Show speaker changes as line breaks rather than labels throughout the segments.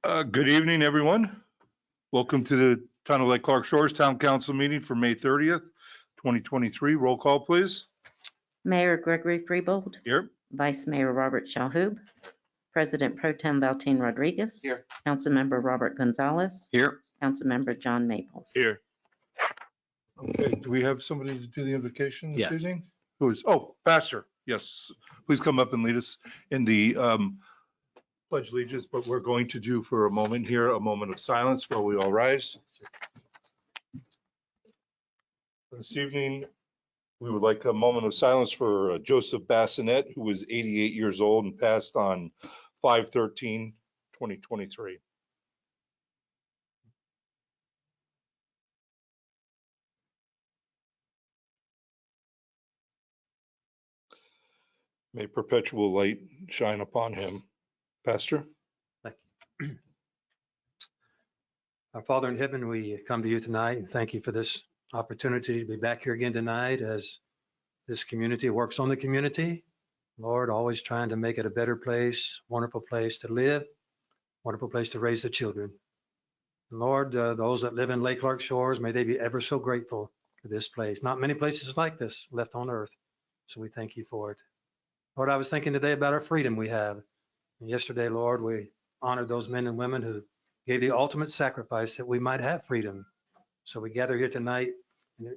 Good evening, everyone. Welcome to the Town of Lake Clark Shores Town Council meeting for May 30th, 2023. Roll call, please.
Mayor Gregory Freebold.
Here.
Vice Mayor Robert Shahoob. President Pro Tem Valteen Rodriguez.
Here.
Councilmember Robert Gonzalez.
Here.
Councilmember John Maples.
Here.
Okay, do we have somebody to do the invocation this
Yes.
evening? Who is, Pastor, yes. Please come up and lead us in the pledge allegiance, but we're going to do for a moment here, a moment of silence while we all rise. This evening, we would like a moment of silence for Joseph Bassinet, who was 88 years old and passed on 5/13/2023. May perpetual light shine upon him. Pastor?
Thank you. Our Father in heaven, we come to you tonight and thank you for this opportunity to be back here again tonight as this community works on the community. Lord, always trying to make it a better place, wonderful place to live, wonderful place to raise the children. Lord, those that live in Lake Clark Shores, may they be ever so grateful for this place. Not many places like this left on earth, so we thank you for it. Lord, I was thinking today about our freedom we have. And yesterday, Lord, we honored those men and women who gave the ultimate sacrifice that we might have freedom. So we gather here tonight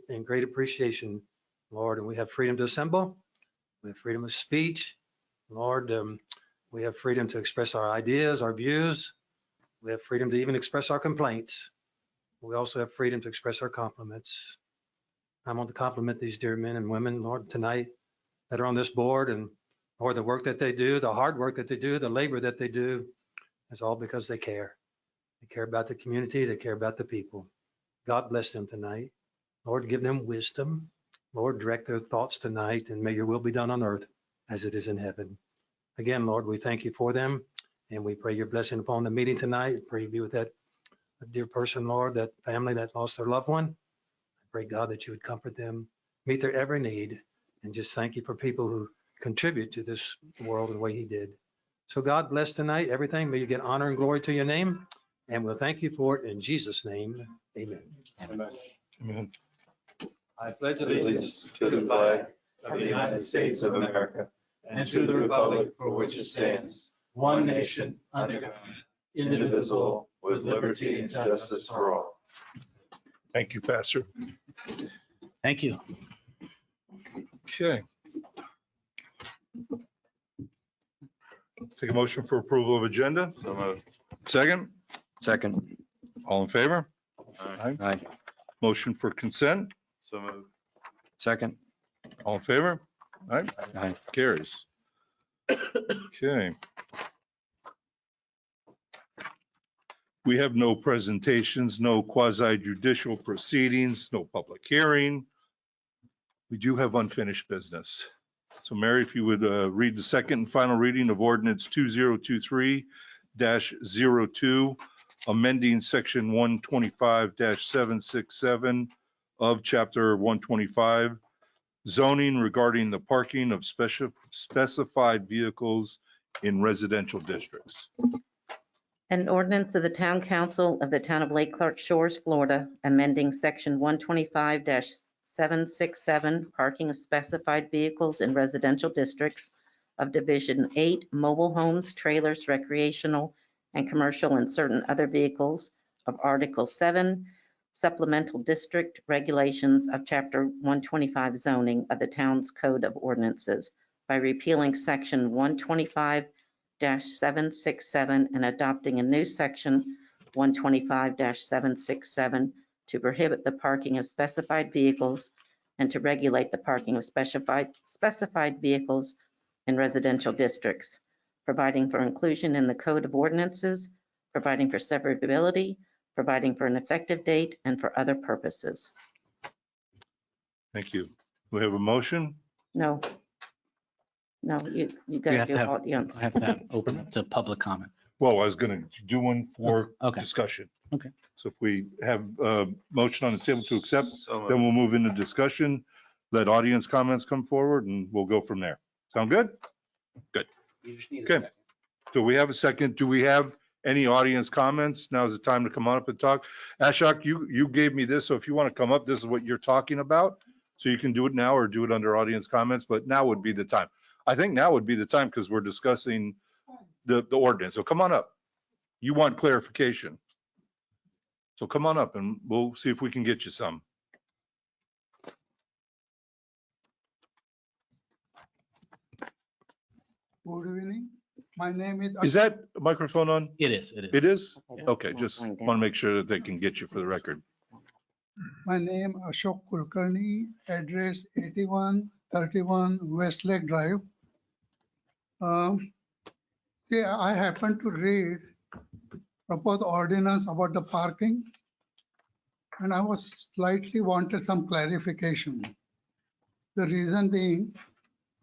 in great appreciation, Lord, and we have freedom to assemble. We have freedom of speech. Lord, we have freedom to express our ideas, our views. We have freedom to even express our complaints. We also have freedom to express our compliments. I want to compliment these dear men and women, Lord, tonight that are on this board, and Lord, the work that they do, the hard work that they do, the labor that they do, is all because they care. They care about the community. They care about the people. God bless them tonight. Lord, give them wisdom. Lord, direct their thoughts tonight, and may your will be done on earth as it is in heaven. Again, Lord, we thank you for them, and we pray your blessing upon the meeting tonight. Pray you be with that dear person, Lord, that family that lost their loved one. I pray, God, that you would comfort them, meet their every need, and just thank you for people who contribute to this world the way he did. So God bless tonight, everything. May you get honor and glory to your name. And we'll thank you for it in Jesus' name. Amen.
Amen.
I pledge allegiance to the flag of the United States of America and to the republic for which it stands, one nation, under God, indivisible, with liberty and justice for all.
Thank you, Pastor.
Thank you.
Okay. Take a motion for approval of agenda.
So moved.
Second,
Second.
all in favor?
Aye.
Motion for consent,
So moved. Second.
all in favor? All right,
Aye.
carries. Okay. We have no presentations, no quasi judicial proceedings, no public hearing. We do have unfinished business. So Mary, if you would read the second and final reading of ordinance 2023-02, amending section 125-767 of chapter 125, zoning regarding the parking of specified vehicles in residential districts.
An ordinance of the Town Council of the Town of Lake Clark Shores, Florida, amending section 125-767, parking of specified vehicles in residential districts of Division 8, mobile homes, trailers, recreational and commercial, and certain other vehicles of Article 7, supplemental district regulations of Chapter 125 zoning of the town's Code of Ordinances by repealing section 125-767 and adopting a new section 125-767 to prohibit the parking of specified vehicles and to regulate the parking of specified vehicles in residential districts, providing for inclusion in the Code of Ordinances, providing for severability, providing for an effective date, and for other purposes.
Thank you. We have a motion?
No. No, you got to do audience.
I have to open it to public comment.
Well, I was going to do one for
Okay.
discussion.
Okay.
So if we have a motion on the table to accept, then we'll move into discussion, let audience comments come forward, and we'll go from there. Sound good? Good.
You just need a
Okay.
second.
So we have a second. Do we have Any audience comments? Now's the time to come on up and talk. Ashok, you gave me this, so if you want to come up, this is what you're talking about. So you can do it now or do it under audience comments, but now would be the time. I think now would be the time because we're discussing the ordinance. So come on up. You want clarification. So come on up and we'll see if we can get you some.
Good evening. My name is.
Is that microphone on?
It is, it is.
It is?
Okay,
Okay,
we'll
just
find
want to
out.
make sure that they can get you for the record.
My name Ashok Kulkarni, address 8131 Westlake Drive. See, I happened to read proposed ordinance about the parking, and I was slightly wanted some clarification. The reason being,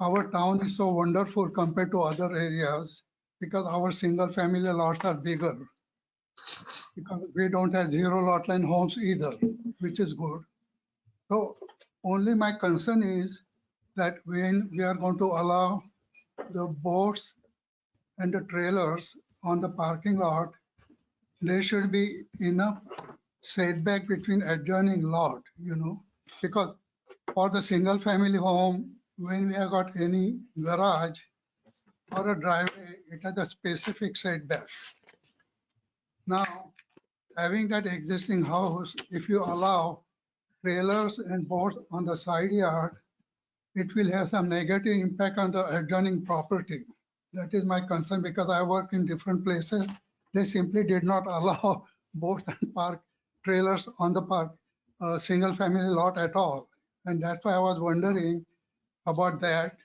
our town is so wonderful compared to other areas because our single family lots are bigger. Because we don't have zero lot line homes either, which is good. So only my concern is that when we are going to allow the boats and the trailers on the parking lot, there should be enough setback between adjoining lot, because for the single family home, when we have got any garage or a driveway, it has a specific setback. Now, having that existing house, if you allow trailers and boats on the side yard, it will have some negative impact on the adjoining property. That is my concern because I work in different places. They simply did not allow boats and park trailers on the single family lot at all. And that's why I was wondering about that.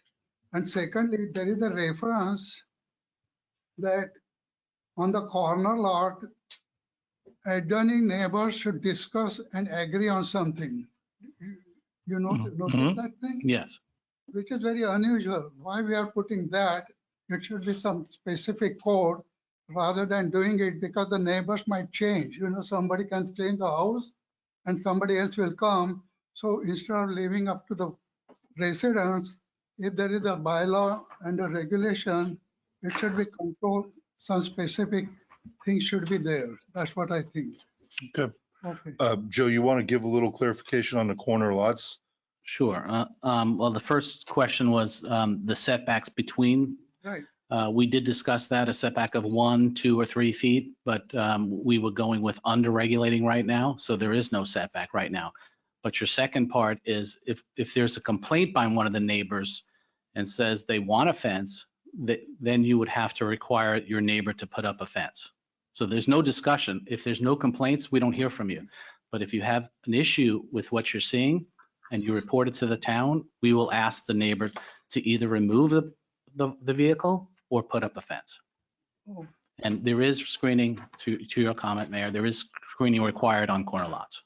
And secondly, there is a reference that on the corner lot, adjoining neighbors should discuss and agree on something. You notice that thing?
Yes.
Which is very unusual. Why we are putting that? It should be some specific code rather than doing it because the neighbors might change. Somebody can change the house and somebody else will come. So instead of leaving up to the residents, if there is a bylaw and a regulation, it should be controlled. Some specific things should be there. That's what I think.
Okay.
Okay.
Joe, you want to give a little clarification on the corner lots?
Sure. Well, the first question was the setbacks between.
Right.
We did discuss that, a setback of 1, 2, or 3 feet, but we were going with under-regulating right now, so there is no setback right now. But your second part is if there's a complaint by one of the neighbors and says they want a fence, then you would have to require your neighbor to put up a fence. So there's no discussion. If there's no complaints, we don't hear from you. But if you have an issue with what you're seeing and you report it to the town, we will ask the neighbor to either remove the vehicle or put up a fence.
Oh.
And there is screening, to your comment, Mayor, there is screening required on corner lots.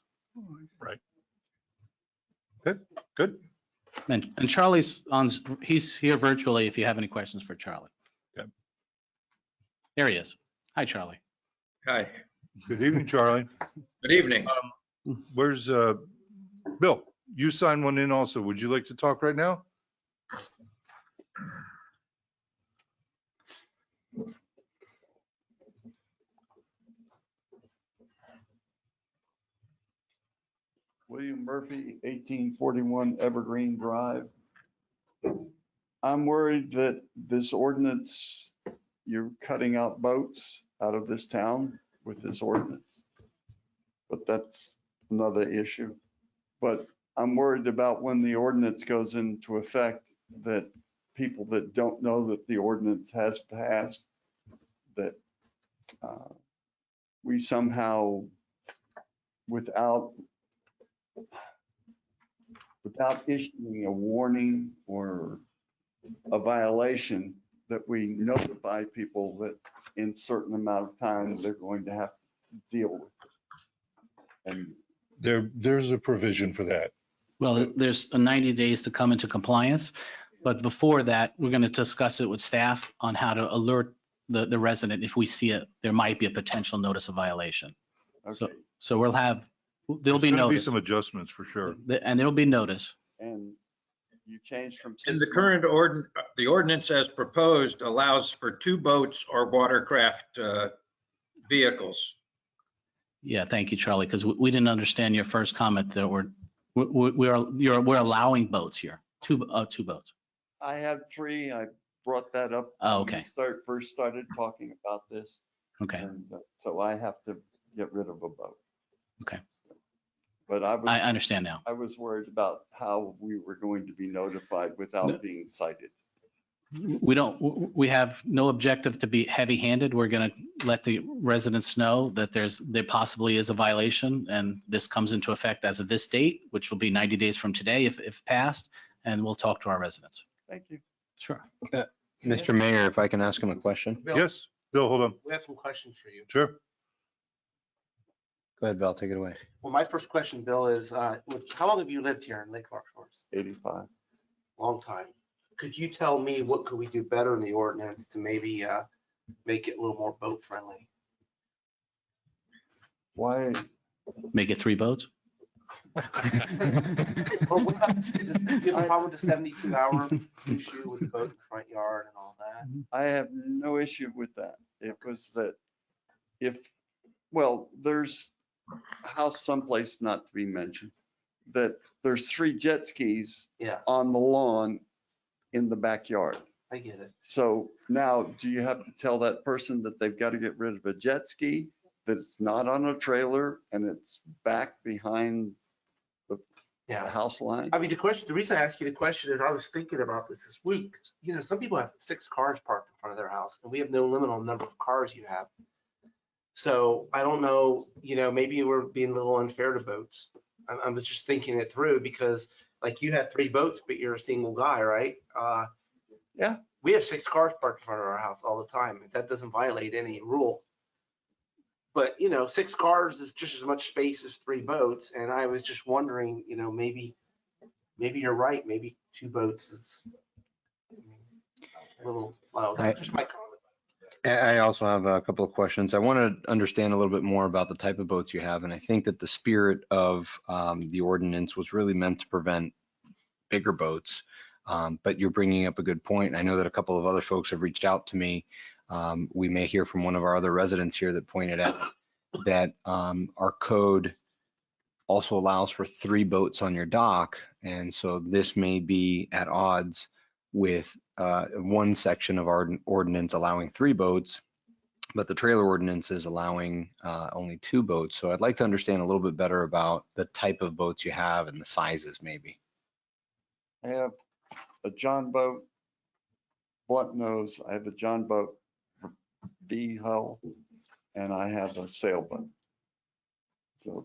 Good.
And Charlie's he's here virtually if you have any questions for Charlie.
Okay.
There he is. Hi, Charlie.
Hi,
Good evening, Charlie.
good evening.
Where's Bill? You signed one in also. Would you like to talk right now?
William Murphy, 1841 Evergreen Drive. I'm worried that this ordinance, you're cutting out boats out of this town with this ordinance. But that's another issue. But I'm worried about when the ordinance goes into effect, that people that don't know that the ordinance has passed, that we somehow, without issuing a warning or a violation, that we notify people that in certain amount of time, they're going to have to deal with it. And
There's a provision for that.
Well, there's a 90 days to come into compliance, but before that, we're going to discuss it with staff on how to alert the resident if we see there might be a potential notice of violation.
okay,
So there'll be
There's gonna
notice.
some adjustments for sure.
And there'll be notice.
and you changed from.
And the
6
current the ordinance as proposed allows for 2 boats or watercraft
vehicles.
Yeah, thank you, Charlie, because we didn't understand your first comment that we're allowing boats here, two boats.
I had 3. I brought that up.
Oh,
when we
okay.
First started talking about this.
Okay,
And so I have to get rid of a boat.
okay.
But
I understand now.
I was worried about how we were going to be notified
No.
without being cited.
We have no objective to be heavy-handed. We're going to let the residents know that there possibly is a violation, and this comes into effect as of this date, which will be 90 days from today if passed, and we'll talk to our residents.
Thank you.
Sure.
Mr. Mayor, if I can ask him a question?
Bill,
Yes, Bill, hold on.
we have some questions for you.
Sure.
Go ahead, Val, take it away.
Well, my first question, Bill, is how long have you lived here in Lake Clark Shores?
85.
Long time. Could you tell me what could we do better in the ordinance to maybe make it a little more boat friendly?
Why?
Make it 3 boats?
Or what about this? Do you have a problem with the 72-hour issue with the boat in the front yard and all that?
I have no issue with that. It was that there's a house someplace not to be mentioned, that there's 3 jet skis
Yeah,
on the lawn in the backyard.
I get it.
So now, do you have to tell that person that they've got to get rid of a jet ski, that it's not on a trailer and it's back behind the
Yeah.
house line?
I mean, the reason I asked you the question is I was thinking about this week. You know, some people have 6 cars parked in front of their house, and we have no limit on the number of cars you have. So I don't know, maybe we're being a little unfair to boats. I'm just thinking it through because like you have 3 boats, but you're a single guy, right?
Yeah.
We have 6 cars parked in front of our house all the time. That doesn't violate any rule. But, 6 cars is just as much space as 3 boats. And I was just wondering, maybe you're right. Maybe 2 boats is a little low. That's just my comment.
I also have a couple of questions. I want to understand a little bit more about the type of boats you have. And I think that the spirit of the ordinance was really meant to prevent bigger boats. But you're bringing up a good point. I know that a couple of other folks have reached out to me. We may hear from one of our other residents here that pointed out that our code also allows for 3 boats on your dock. And so this may be at odds with one section of our ordinance allowing 3 boats, but the trailer ordinance is allowing only 2 boats. So I'd like to understand a little bit better about the type of boats you have and the sizes maybe.
I have a John boat, blunt nose. I have a John boat, V hull, and I have a sailboat. So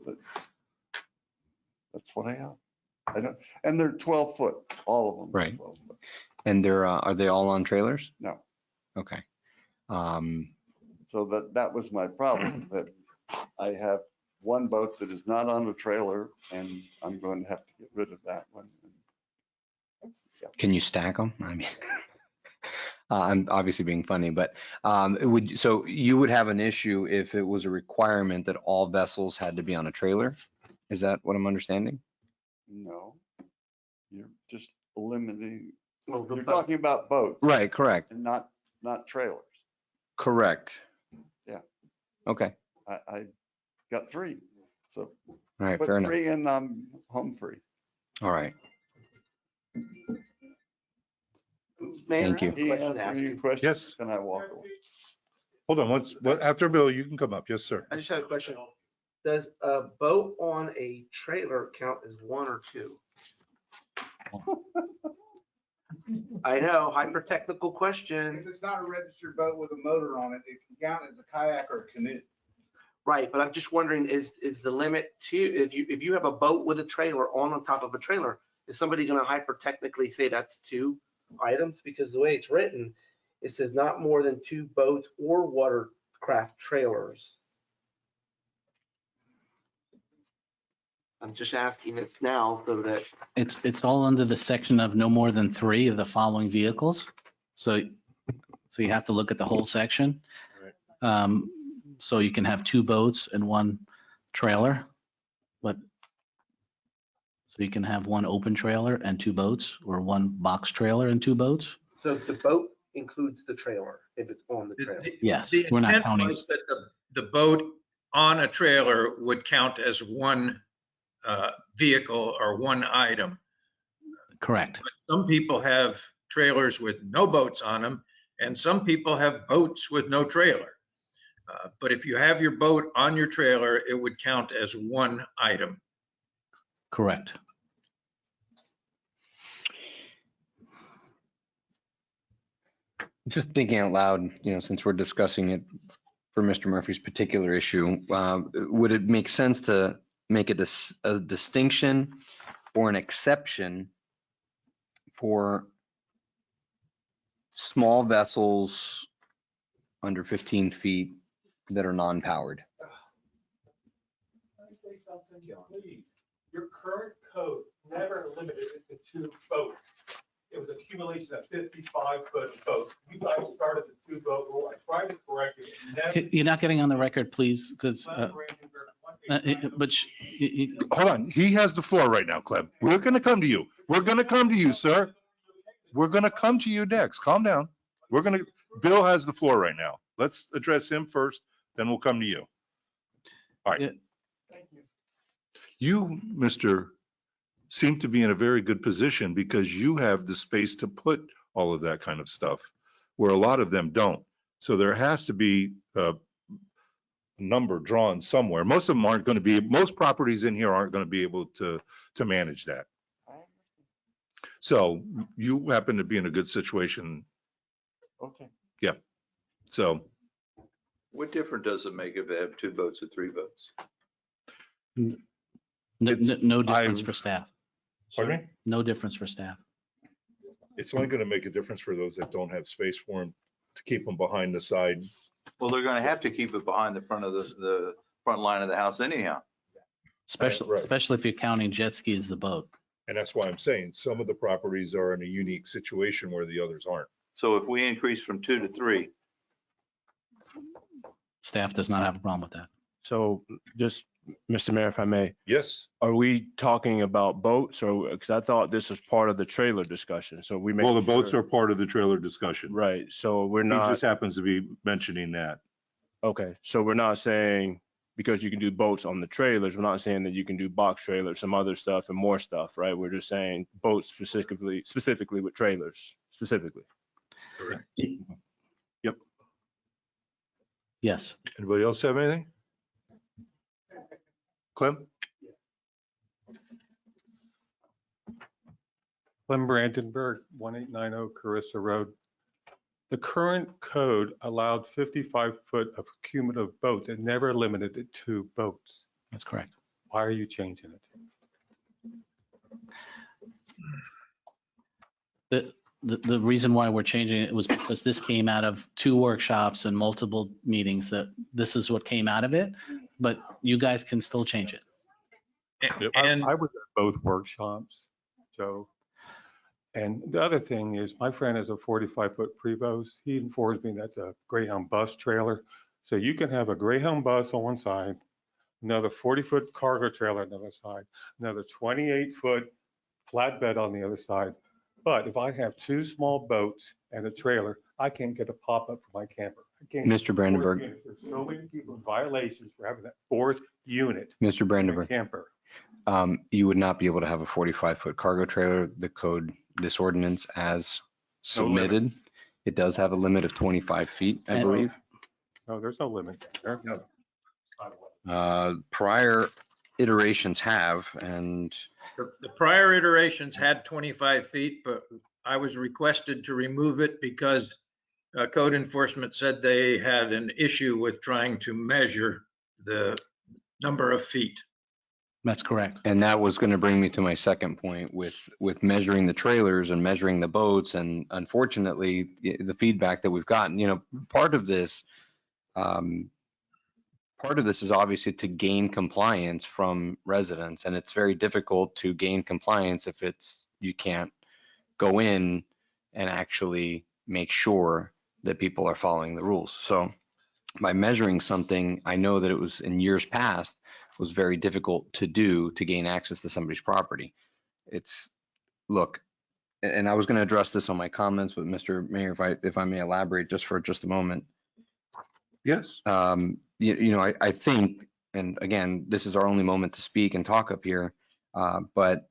that's what I have. And they're 12 foot, all of them. are
Right.
12 foot.
And are they all on trailers?
No.
Okay.
So that was my problem, that I have one boat that is not on a trailer and I'm going to have to get rid of that one. Yeah.
Can you stack them? I mean, I'm obviously being funny, but so you would have an issue if it was a requirement that all vessels had to be on a trailer? Is that what I'm understanding?
No, you're just eliminating,
Well, the
you're
boat-
talking about boats.
Right, correct,
And not trailers.
correct.
Yeah.
Okay,
I got 3. So
all right,
put
fair enough.
3 and I'm home free.
All right,
Mayor,
Thank
I
you.
have a
He
question to
answered
ask
your
you.
question.
Yes.
Can I walk away?
Hold on, after Bill, you can come up. Yes, sir.
I just have a question. Does a boat on a trailer count as 1 or 2? I know, hyper-technical question.
If it's not a registered boat with a motor on it, it can count as a kayak or a canoe.
Right, but I'm just wondering, is the limit to, if you have a boat with a trailer on top of a trailer, is somebody gonna hyper-technically say that's 2 items? Because the way it's written, it says not more than 2 boats or watercraft trailers. I'm just asking this now so that,
It's all under the section of no more than 3 of the following vehicles. So you have to look at the whole section. So you can have 2 boats and 1 trailer, but so you can have 1 open trailer and 2 boats, or 1 box trailer and 2 boats.
so the boat includes the trailer if it's on the trailer.
Yes,
The
we're not
intent
counting.
was that
the boat on a trailer would count as one vehicle or one item.
Correct.
Some people have trailers with no boats on them, and some people have boats with no trailer. But if you have your boat on your trailer, it would count as one item.
Correct.
Just thinking out loud, since we're discussing it for Mr. Murphy's particular issue, would it make sense to make a distinction or an exception for small vessels under 15 feet that are non-powered?
Can I say something, please? Your current code never limited it to 2 boats. It was accumulation of 55-foot boats. You guys started the 2-boat rule. I tried to correct it. Never-
You're not getting on the record, please, because,
Hold on, he has the floor right now, Clem. We're going to come to you. We're going to come to you, sir. We're going to come to you next. Calm down. Bill has the floor right now. Let's address him first, then we'll come to you. All right.
Thank you.
You, Mr., seem to be in a very good position because you have the space to put all of that kind of stuff, where a lot of them don't. So there has to be a number drawn somewhere. Most of them aren't going to be, most properties in here aren't going to be able to manage that. So you happen to be in a good situation.
Okay.
Yeah. So
What difference does it make if they have 2 boats or 3 boats?
no difference for staff.
pardon me?
No difference for staff.
It's only going to make a difference for those that don't have space for them to keep them behind the side.
Well, they're going to have to keep it behind the front of the front line of the house anyhow.
Especially,
Right.
especially if you're counting jet ski as the boat.
And that's why I'm saying some of the properties are in a unique situation where the others aren't.
So if we increase from 2 to 3,
Staff does not have a problem with that.
So just, Mr. Mayor, if I may,
Yes,
are we talking about boats or, because I thought this was part of the trailer discussion, so we.
well, the
making
boats
sure-
are part of the trailer discussion.
Right, so we're
He
not,
just happens to be mentioning that.
okay, so we're not saying, because you can do boats on the trailers, we're not saying that you can do box trailers, some other stuff and more stuff, right? We're just saying boats specifically with trailers, specifically.
Correct.
Yes.
Anybody else have anything? Clem?
Clem Brandenburg, 1890 Carissa Road. The current code allowed 55-foot of cumulative boats. It never limited it to boats.
That's correct.
Why are you changing it?
The reason why we're changing it was because this came out of 2 workshops and multiple meetings, that this is what came out of it, but you guys can still change it.
And
I was at both workshops, Joe. And the other thing is, my friend has a 45-foot Prevost. He informs me that's a Greyhound bus trailer. So you can have a Greyhound bus on one side, another 40-foot cargo trailer on the other side, another 28-foot flatbed on the other side. But if I have 2 small boats and a trailer, I can't get a pop-up for my camper. I can't get
Mr.
a
Brandenburg.
4th unit. There's so many people in violations for having that 4th unit
Mr.
in a
Brandenburg,
camper.
you would not be able to have a 45-foot cargo trailer. The code, this ordinance as
No limit.
submitted, it does have a limit of 25 feet, I
And-
believe.
No, there's no limit there.
Prior iterations have, and
the prior iterations had 25 feet, but I was requested to remove it because code enforcement said they had an issue with trying to measure the number of feet.
That's correct.
and that was going to bring me to my second point with measuring the trailers and measuring the boats. And unfortunately, the feedback that we've gotten, part of this is obviously to gain compliance from residents, and it's very difficult to gain compliance if you can't go in and actually make sure that people are following the rules. So by measuring something, I know that it was in years past, was very difficult to do to gain access to somebody's property. Look, and I was going to address this on my comments, but Mr. Mayor, if I may elaborate just for a moment.
Yes.
I think, and again, this is our only moment to speak and talk up here, but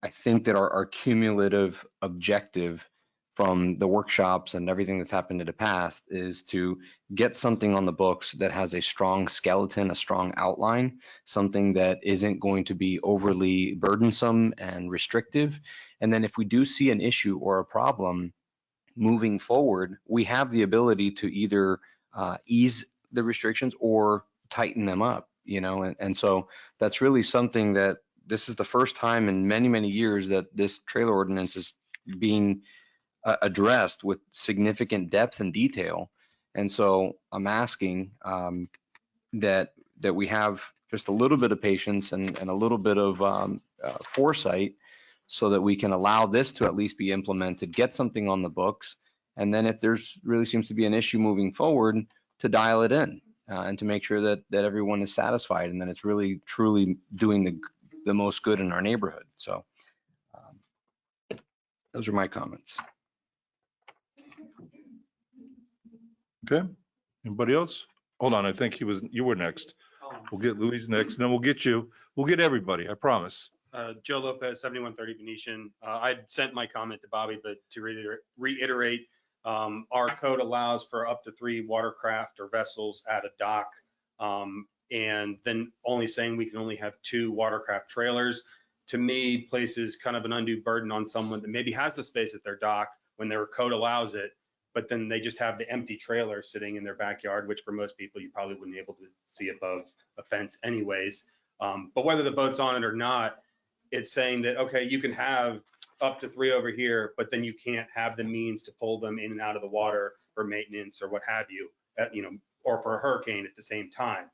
I think that our cumulative objective from the workshops and everything that's happened in the past is to get something on the books that has a strong skeleton, a strong outline, something that isn't going to be overly burdensome and restrictive. And then if we do see an issue or a problem moving forward, we have the ability to either ease the restrictions or tighten them up, and so that's really something that this is the first time in many, many years that this trailer ordinance is being addressed with significant depth and detail. And so I'm asking that we have just a little bit of patience and a little bit of foresight so that we can allow this to at least be implemented, get something on the books, and then if there's really seems to be an issue moving forward, to dial it in and to make sure that everyone is satisfied and that it's really truly doing the most good in our neighborhood. So those are my comments.
Okay. Anybody else? Hold on. I think you were next. We'll get Luis next, and then we'll get you. We'll get everybody. I promise.
Joe Lopez, 7130 Venetian. I'd sent my comment to Bobby, but to reiterate, our code allows for up to 3 watercraft or vessels at a dock, and then only saying we can only have 2 watercraft trailers. To me, places kind of an undue burden on someone that maybe has the space at their dock when their code allows it, but then they just have the empty trailer sitting in their backyard, which for most people, you probably wouldn't be able to see above a fence anyways. But whether the boat's on it or not, it's saying that, okay, you can have up to 3 over here, but then you can't have the means to pull them in and out of the water for maintenance or what have you, or for a hurricane at the same time.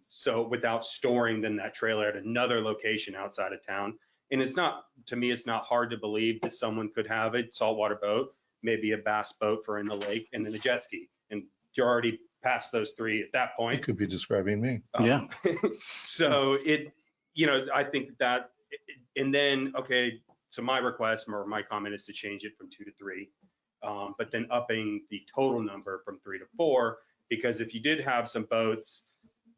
So without storing then that trailer at another location outside of town. And it's not, to me, it's not hard to believe that someone could have a saltwater boat, maybe a bass boat for in the lake, and then a jet ski. And you're already past those 3 at that point.
You could be describing me.
Yeah.
So I think that, and then, okay, so my request or my comment is to change it from 2 to 3, but then upping the total number from 3 to 4, because if you did have some boats,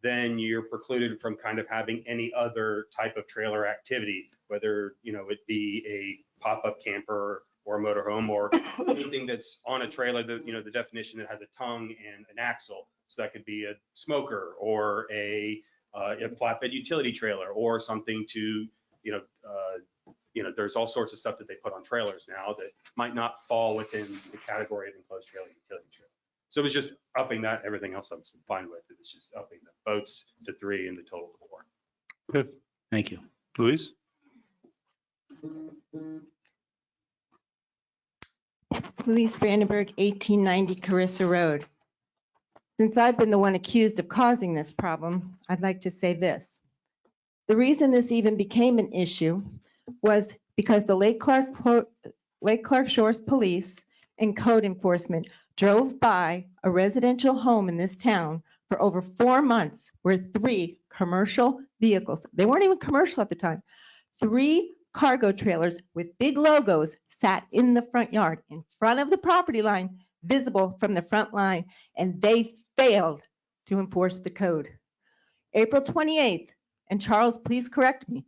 then you're precluded from kind of having any other type of trailer activity, whether, it be a pop-up camper or a motorhome or anything that's on a trailer, the definition that has a tongue and an axle. So that could be a smoker or a flatbed utility trailer or something to, there's all sorts of stuff that they put on trailers now that might not fall within the category of enclosed trailer utility trailer. So it was just upping that. Everything else I was fine with. It was just upping the boats to 3 and the total to 4.
Good.
Thank you.
Luis?
Louise Brandenburg, 1890 Carissa Road. Since I've been the one accused of causing this problem, I'd like to say this. The reason this even became an issue was because the Lake Clark Shores Police and Code Enforcement drove by a residential home in this town for over 4 months where 3 commercial vehicles, they weren't even commercial at the time, 3 cargo trailers with big logos sat in the front yard in front of the property line, visible from the front line, and they failed to enforce the code. April 28th, and Charles, please correct me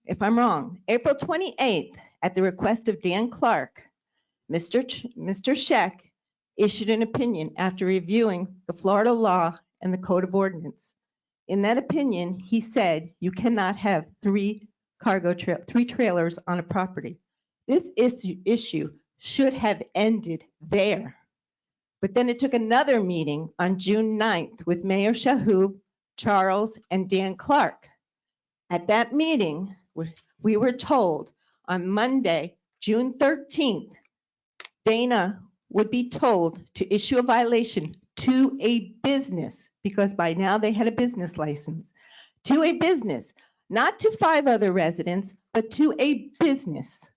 if I'm wrong, April 28th, at the request of Dan Clark, Mr. Scheck issued an opinion after reviewing the Florida law and the Code of Ordinance. In that opinion, he said you cannot have 3 trailers on a property. This issue should have ended there. But then it took another meeting on June 9th with Mayor Shahoob, Charles, and Dan Clark. At that meeting, we were told on Monday, June 13th, Dana would be told to issue a violation to a business, because by now they had a business license, to a business, not to 5 other residents, but to a business.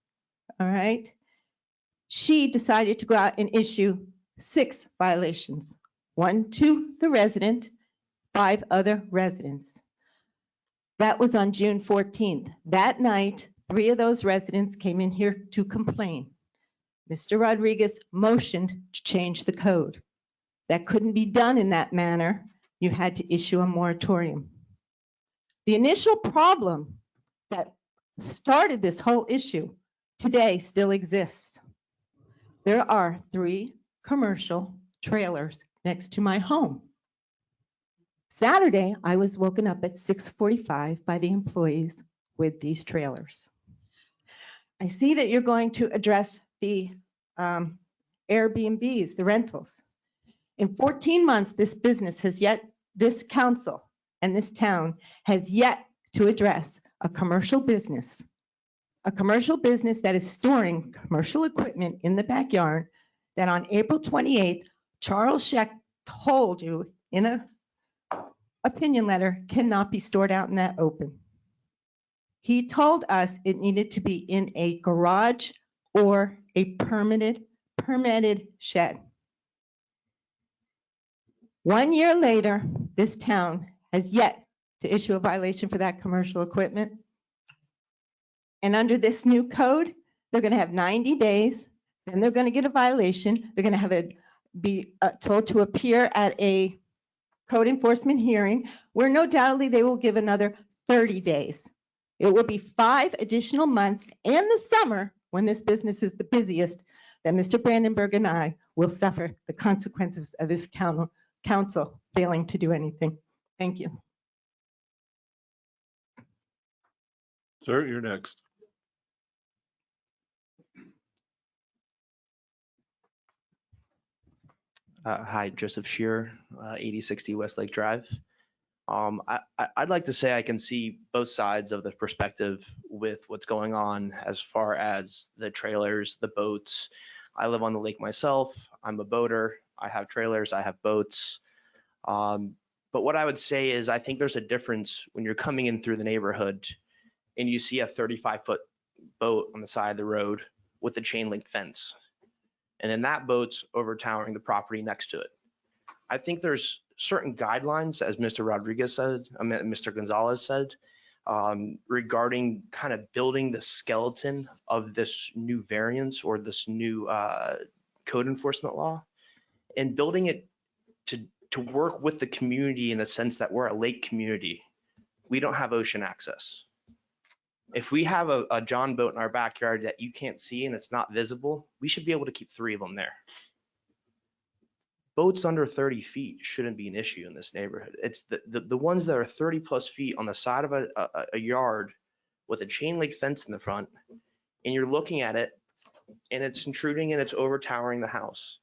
All right. She decided to go out and issue 6 violations, 1 to the resident, 5 other residents. That was on June 14th. That night, 3 of those residents came in here to complain. Mr. Rodriguez motioned to change the code. That couldn't be done in that manner you had to issue a moratorium. The initial problem that started this whole issue today still exists. There are 3 commercial trailers next to my home. Saturday, I was woken up at 6:45 by the employees with these trailers. I see that you're going to address the Airbnbs, the rentals. In 14 months, this council and this town has yet to address a commercial business that is storing commercial equipment in the backyard that on April 28th, Charles Scheck told you in an opinion letter cannot be stored out in that open. He told us it needed to be in a garage or a permitted shed. 1 year later, this town has yet to issue a violation for that commercial equipment. And under this new code, they're going to have 90 days, then they're going to get a violation. They're going to be told to appear at a code enforcement hearing where no doubtedly they will give another 30 days. It will be 5 additional months and the summer when this business is the busiest that Mr. Brandenburg and I will suffer the consequences of this council failing to do anything. Thank you.
Sir, you're next.
Hi, Joseph Shearer, 8060 Westlake Drive. I'd like to say I can see both sides of the perspective with what's going on as far as the trailers, the boats. I live on the lake myself. I'm a boater. I have trailers. I have boats. But what I would say is I think there's a difference when you're coming in through the neighborhood and you see a 35-foot boat on the side of the road with a chain link fence. And then that boat's overtowering the property next to it. I think there's certain guidelines, as Mr. Rodriguez said, Mr. Gonzalez said, regarding kind of building the skeleton of this new variance or this new code enforcement law, and building it to work with the community in the sense that we're a lake community. We don't have ocean access. If we have a John boat in our backyard that you can't see and it's not visible, we should be able to keep 3 of them there. Boats under 30 feet shouldn't be an issue in this neighborhood. It's the ones that are 30 plus feet on the side of a yard with a chain link fence in the front, and you're looking at it and it's intruding and it's overtowering the house.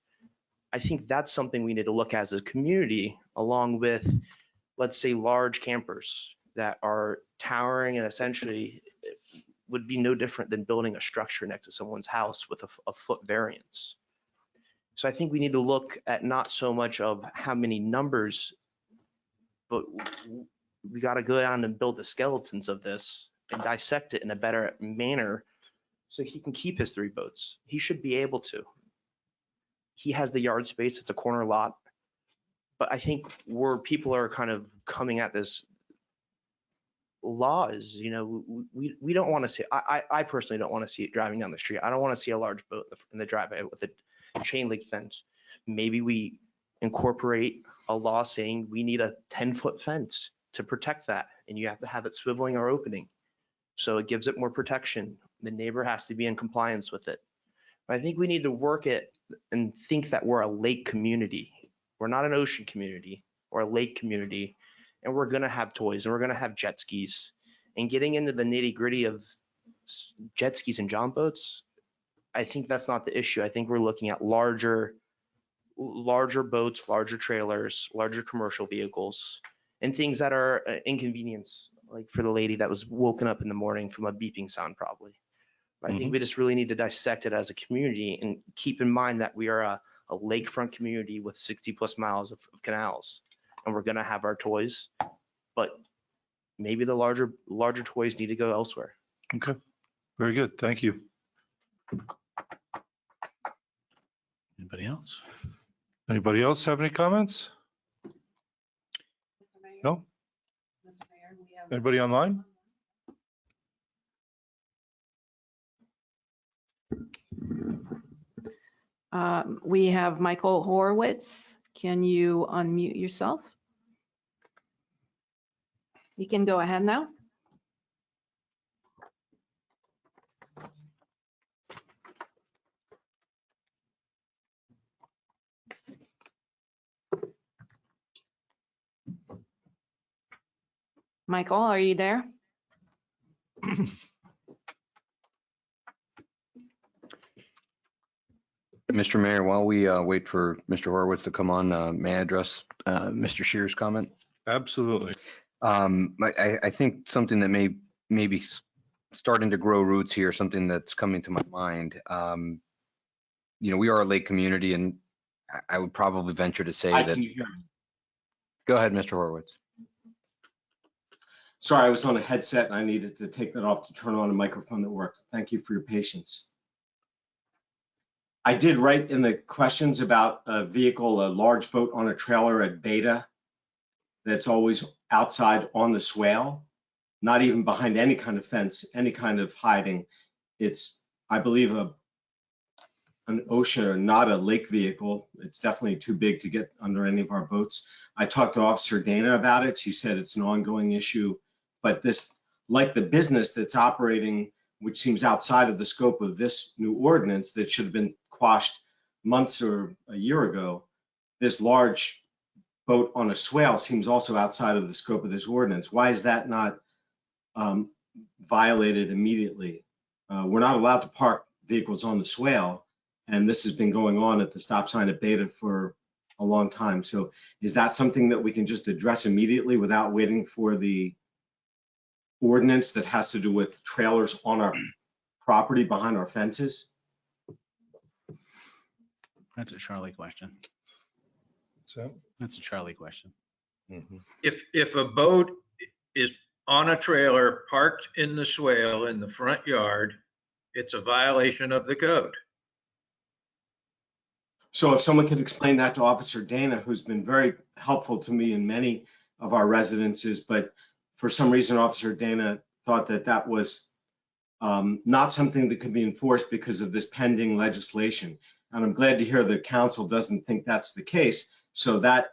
I think that's something we need to look at as a community, along with, let's say, large campers that are towering and essentially would be no different than building a structure next to someone's house with a foot variance. So I think we need to look at not so much of how many numbers, but we got to go down and build the skeletons of this and dissect it in a better manner so he can keep his 3 boats. He should be able to. He has the yard space, it's a corner lot. But I think where people are kind of coming at this law is, you know, we don't want to see, I personally don't want to see it driving down the street. I don't want to see a large boat in the driveway with a chain link fence. Maybe we incorporate a law saying we need a 10-foot fence to protect that, and you have to have it swiveling or opening. So it gives it more protection. The neighbor has to be in compliance with it. But I think we need to work it and think that we're a lake community. We're not an ocean community or a lake community. And we're going to have toys and we're going to have jet skis. And getting into the nitty gritty of jet skis and John boats, I think that's not the issue. I think we're looking at larger boats, larger trailers, larger commercial vehicles, and things that are inconvenience, like for the lady that was woken up in the morning from a beeping sound probably. I think we just really need to dissect it as a community and keep in mind that we are a lakefront community with 60 plus miles of canals. And we're going to have our toys, but maybe the larger toys need to go elsewhere.
Okay, very good. Thank you.
Anybody else?
Anybody else have any comments? No? Anybody online?
We have Michael Horowitz. Can you unmute yourself?
You can go ahead now. Michael, are you there?
Mr. Mayor, while we wait for Mr. Horowitz to come on, may I address Mr. Shear's comment?
Absolutely.
I think something that may be starting to grow roots here, something that's coming to my mind. We are a lake community, and I would probably venture to say that. Go ahead, Mr. Horowitz.
Sorry, I was on a headset and I needed to take that off to turn on a microphone that worked. Thank you for your patience. I did write in the questions about a vehicle, a large boat on a trailer at Beta that's always outside on the swale, not even behind any kind of fence, any kind of hiding. It's, I believe, an ocean or not a lake vehicle. It's definitely too big to get under any of our boats. I talked to Officer Dana about it. She said it's an ongoing issue, but this, like the business that's operating, which seems outside of the scope of this new ordinance that should have been quashed months or a year ago, this large boat on a swale seems also outside of the scope of this ordinance. Why is that not violated immediately? We're not allowed to park vehicles on the swale, and this has been going on at the stop sign at Beta for a long time. So is that something that we can just address immediately without waiting for the ordinance that has to do with trailers on our property behind our fences?
That's a Charlie question.
So
That's a Charlie question.
If a boat is on a trailer parked in the swale in the front yard, it's a violation of the code.
So if someone could explain that to Officer Dana, who's been very helpful to me in many of our residences, but for some reason, Officer Dana thought that that was not something that could be enforced because of this pending legislation. And I'm glad to hear the council doesn't think that's the case. So that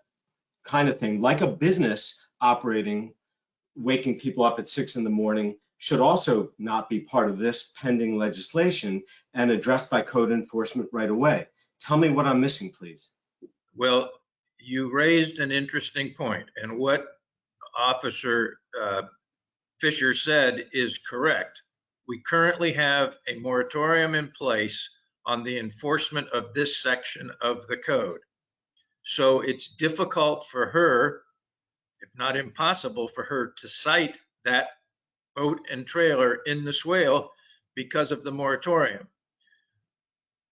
kind of thing, like a business operating, waking people up at 6 a.m, should also not be part of this pending legislation and addressed by code enforcement right away. Tell me what I'm missing, please.
Well, you raised an interesting point, and what Officer Fisher said is correct. We currently have a moratorium in place on the enforcement of this section of the code. So it's difficult for her, if not impossible, for her to cite that boat and trailer in the swale because of the moratorium.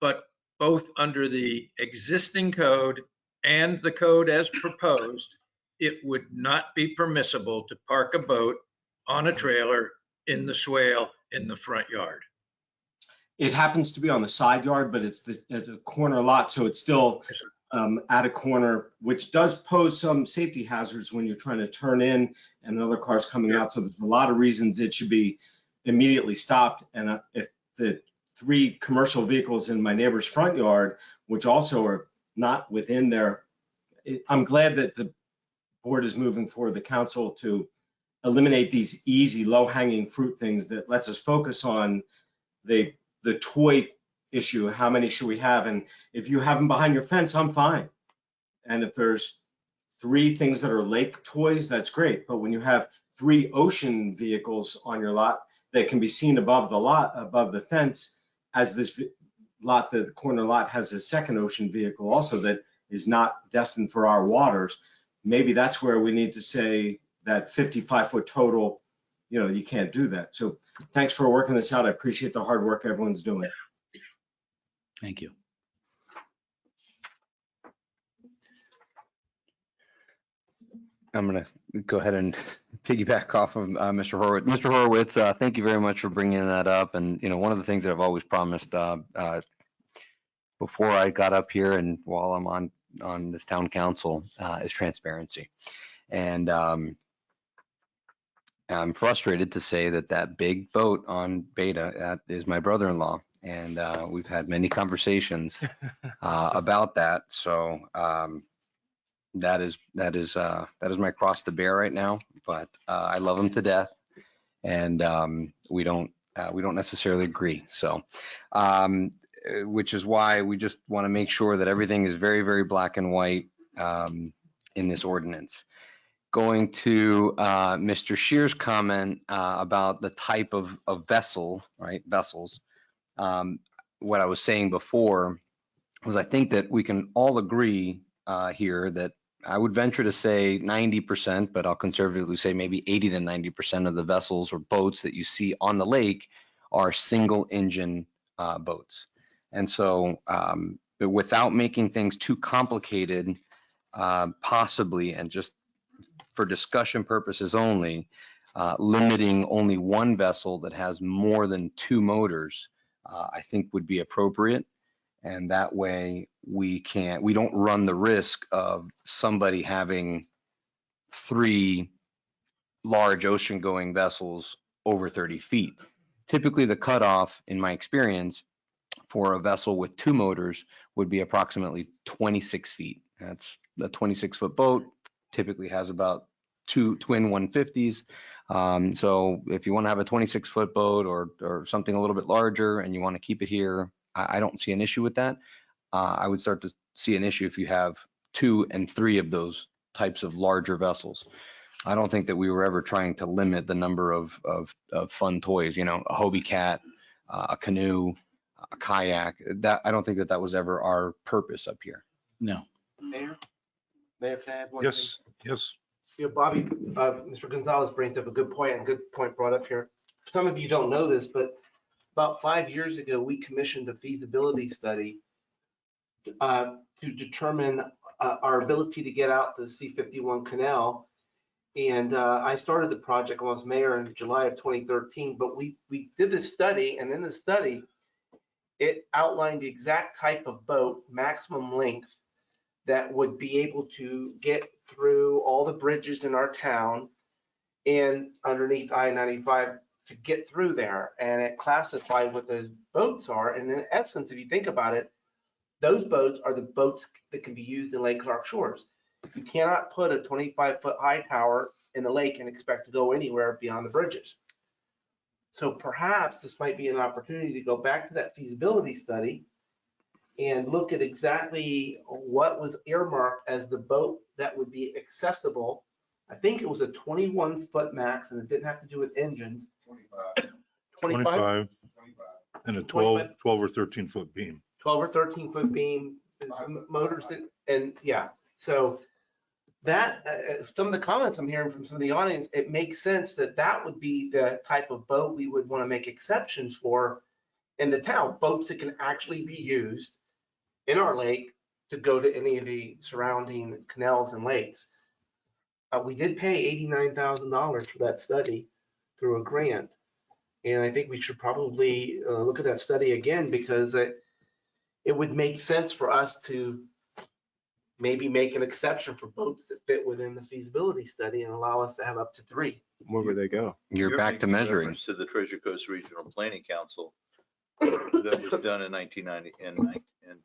But both under the existing code and the code as proposed, it would not be permissible to park a boat on a trailer in the swale in the front yard.
It happens to be on the side yard, but it's a corner lot, so it's still at a corner, which does pose some safety hazards when you're trying to turn in and other cars coming out. So there's a lot of reasons it should be immediately stopped. And if the 3 commercial vehicles in my neighbor's front yard, which also are not within their, I'm glad that the board is moving forward, the council, to eliminate these easy, low-hanging fruit things that lets us focus on the toy issue. How many should we have? And if you have them behind your fence, I'm fine. And if there's 3 things that are lake toys, that's great. But when you have 3 ocean vehicles on your lot that can be seen above the lot, above the fence, as this lot, the corner lot, has a second ocean vehicle also that is not destined for our waters, maybe that's where we need to say that 55-foot total, you can't do that. So thanks for working this out. I appreciate the hard work everyone's doing.
Thank you.
I'm going to go ahead and piggyback off of Mr. Horowitz. Mr. Horowitz, thank you very much for bringing that up. And, one of the things that I've always promised before I got up here and while I'm on this town council is transparency. And I'm frustrated to say that big boat on Beta, that is my brother-in-law. And we've had many conversations about that. So that is my cross to bear right now, but I love them to death, and we don't necessarily agree. So, which is why we just want to make sure that everything is very, very black and white in this ordinance. Going to Mr. Shear's comment about the type of vessel, right? Vessels. What I was saying before was I think that we can all agree here that I would venture to say 90%, but I'll conservatively say maybe 80 to 90% of the vessels or boats that you see on the lake are single engine boats. And so without making things too complicated, possibly, and just for discussion purposes only, limiting only one vessel that has more than 2 motors, I think would be appropriate. And that way we don't run the risk of somebody having 3 large ocean going vessels over 30 feet. Typically the cutoff, in my experience, for a vessel with 2 motors would be approximately 26 feet. That's a 26-foot boat, typically has about 2 twin 150s. So if you want to have a 26-foot boat or something a little bit larger and you want to keep it here, I don't see an issue with that. I would start to see an issue if you have 2 and 3 of those types of larger vessels. I don't think that we were ever trying to limit the number of fun toys, you know, a Hobie cat, a canoe, a kayak. That I don't think that was ever our purpose up here.
No.
Mayor, can I add one
Yes, yes.
You know, Bobby, Mr. Gonzalez brings up a good point, and good point brought up here. Some of you don't know this, but about 5 years ago, we commissioned a feasibility study to determine our ability to get out the C-51 canal. And I started the project when I was mayor in July of 2013, but we did this study, and in the study, it outlined the exact type of boat, maximum length, that would be able to get through all the bridges in our town and underneath I-95 to get through there. And it classified what those boats are. And in essence, if you think about it, those boats are the boats that can be used in Lake Clark Shores. You cannot put a 25-foot high tower in the lake and expect to go anywhere beyond the bridges. So perhaps this might be an opportunity to go back to that feasibility study and look at exactly what was earmarked as the boat that would be accessible. I think it was a 21-foot max, and it didn't have to do with engines. 25?
And a 12 or 13-foot beam.
12 or 13-foot beam, motors, and yeah. So that, some of the comments I'm hearing from some of the audience, it makes sense that that would be the type of boat we would want to make exceptions for in the town. Boats that can actually be used in our lake to go to any of the surrounding canals and lakes. We did pay $89,000 for that study through a grant. And I think we should probably look at that study again, because it would make sense for us to maybe make an exception for boats that fit within the feasibility study and allow us to have up to 3.
Where would they go?
You're back to
making
measuring.
reference to the Treasure Coast Regional Planning Council that was done in 1990 in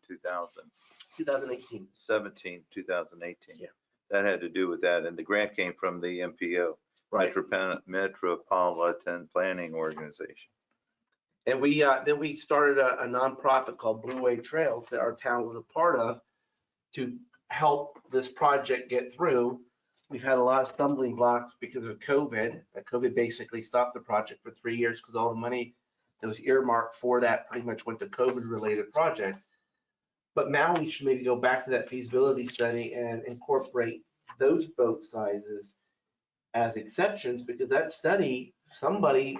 2018.
2018.
Yeah.
That had to do with that, and the grant came from the MPO,
Right.
Metropolitan Planning Organization.
And we then we started a nonprofit called Blue Wave Trails that our town was a part of to help this project get through. We've had a lot of stumbling blocks because of COVID. COVID basically stopped the project for 3 years because all the money that was earmarked for that pretty much went to COVID-related projects. But now we should maybe go back to that feasibility study and incorporate those boat sizes as exceptions, because that study, somebody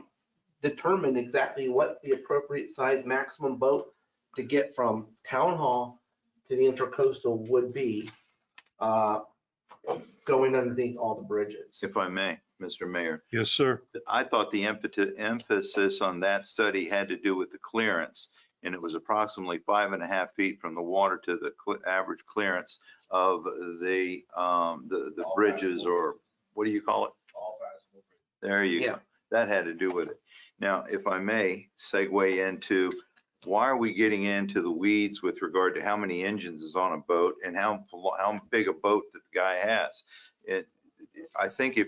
determined exactly what the appropriate size maximum boat to get from Town Hall to the Intracoastal would be, going underneath all the bridges.
If I may, Mr. Mayor.
Yes, sir.
I thought the emphasis on that study had to do with the clearance, and it was approximately 5.5 feet from the water to the average clearance of the bridges, or what do you call it? There you go. That had to do with it. Now, if I may segue into why are we getting into the weeds with regard to how many engines is on a boat and how big a boat that the guy has? I think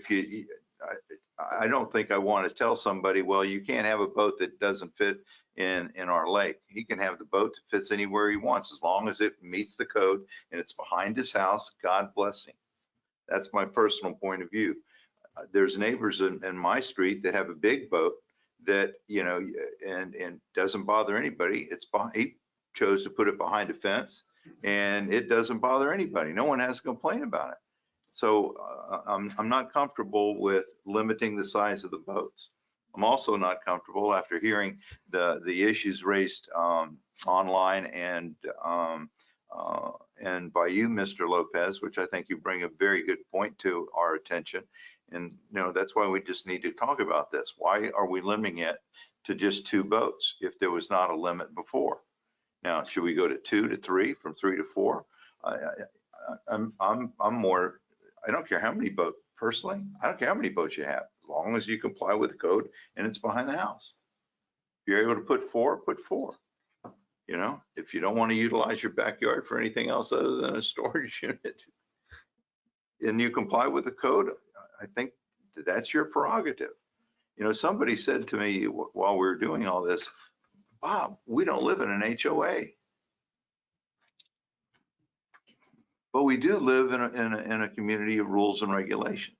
I don't think I want to tell somebody, well, you can't have a boat that doesn't fit in our lake. He can have the boat that fits anywhere he wants, as long as it meets the code and it's behind his house. God bless him. That's my personal point of view. There's neighbors in my street that have a big boat that, you know, and doesn't bother anybody. He chose to put it behind a fence and it doesn't bother anybody. No one has a complaint about it. So I'm not comfortable with limiting the size of the boats. I'm also not comfortable, after hearing the issues raised online and by you, Mr. Lopez, which I think you bring a very good point to our attention. And, you know, that's why we just need to talk about this. Why are we limiting it to just 2 boats if there was not a limit before? Now, should we go to 2 to 3, from 3 to 4? I'm more, I don't care how many boats, personally, I don't care how many boats you have, as long as you comply with the code and it's behind the house. If you're able to put 4, put 4. You know, if you don't want to utilize your backyard for anything else other than a storage unit and you comply with the code, I think that's your prerogative. You know, somebody said to me while we were doing all this, Bob, we don't live in an HOA. But we do live in a community of rules and regulations.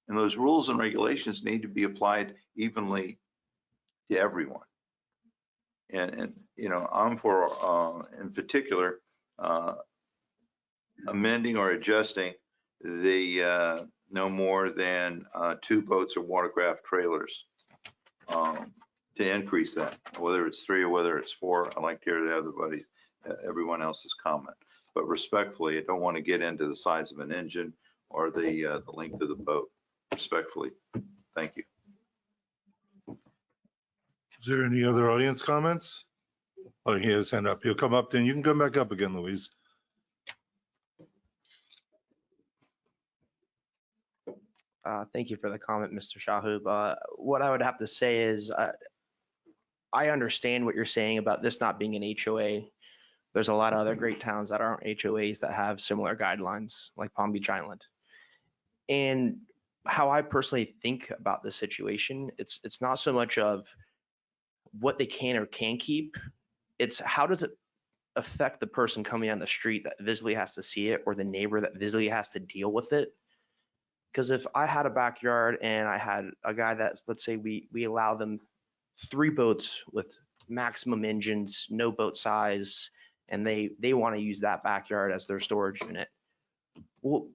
And those rules and regulations need to be applied evenly to everyone. And you know, I'm for, in particular, amending or adjusting the no more than 2 boats or watercraft trailers to increase that, whether it's 3 or whether it's 4. I'd like to hear everyone else's comment. But respectfully, I don't want to get into the size of an engine or the length of the boat. Respectfully, thank you.
Is there any other audience comments? Oh, he has his hand up. He'll come up, then you can come back up again, Louise.
Thank you for the comment, Mr. Shahub. What I would have to say is I understand what you're saying about this not being an HOA. There's a lot of other great towns that aren't HOAs that have similar guidelines, like Palm Beach Island. And how I personally think about this situation, it's not so much of what they can or can't keep. It's how does it affect the person coming on the street that visibly has to see it, or the neighbor that visibly has to deal with it. Because if I had a backyard and I had a guy that's, let's say we allow them 3 boats with maximum engines, no boat size, and they want to use that backyard as their storage unit. Well,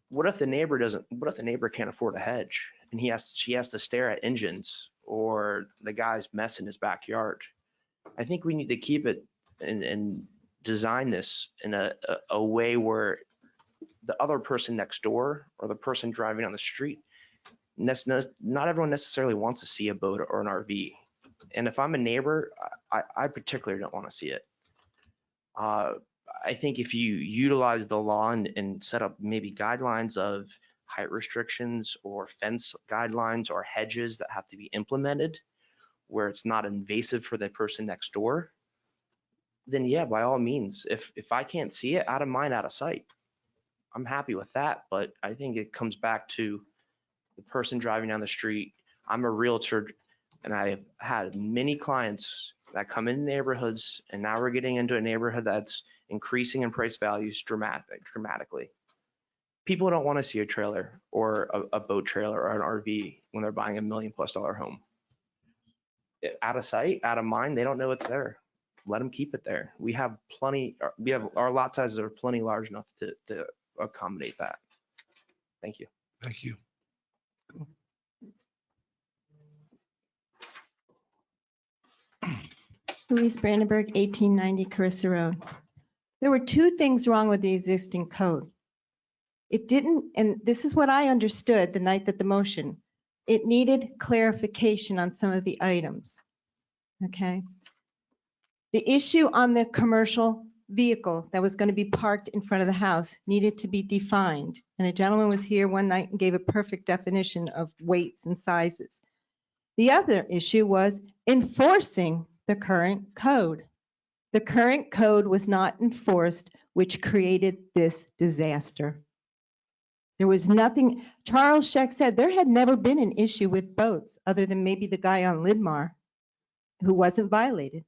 what if the neighbor can't afford a hedge and she has to stare at engines, or the guy's mess in his backyard? I think we need to keep it and design this in a way where the other person next door or the person driving on the street, not everyone necessarily wants to see a boat or an RV. And if I'm a neighbor, I particularly don't want to see it. I think if you utilize the law and set up maybe guidelines of height restrictions or fence guidelines or hedges that have to be implemented where it's not invasive for the person next door, then yeah, by all means, if I can't see it, out of mind, out of sight, I'm happy with that. But I think it comes back to the person driving down the street. I'm a realtor and I've had many clients that come in neighborhoods, and now we're getting into a neighborhood that's increasing in price values dramatically. People don't want to see a trailer or a boat trailer or an RV when they're buying $1 million+ home. Out of sight, out of mind, they don't know it's there. Let them keep it there. We have our lot sizes are plenty large enough to accommodate that. Thank you.
Thank you.
Louise Brandenburg, 1890 Carissa Road. There were 2 things wrong with the existing code. It didn't, and this is what I understood the night that the motion, it needed clarification on some of the items. Okay. The issue on the commercial vehicle that was going to be parked in front of the house needed to be defined. And a gentleman was here one night and gave a perfect definition of weights and sizes. The other issue was enforcing the current code. The current code was not enforced, which created this disaster. There was nothing, Charles Scheck said there had never been an issue with boats other than maybe the guy on Lidmar who wasn't violated.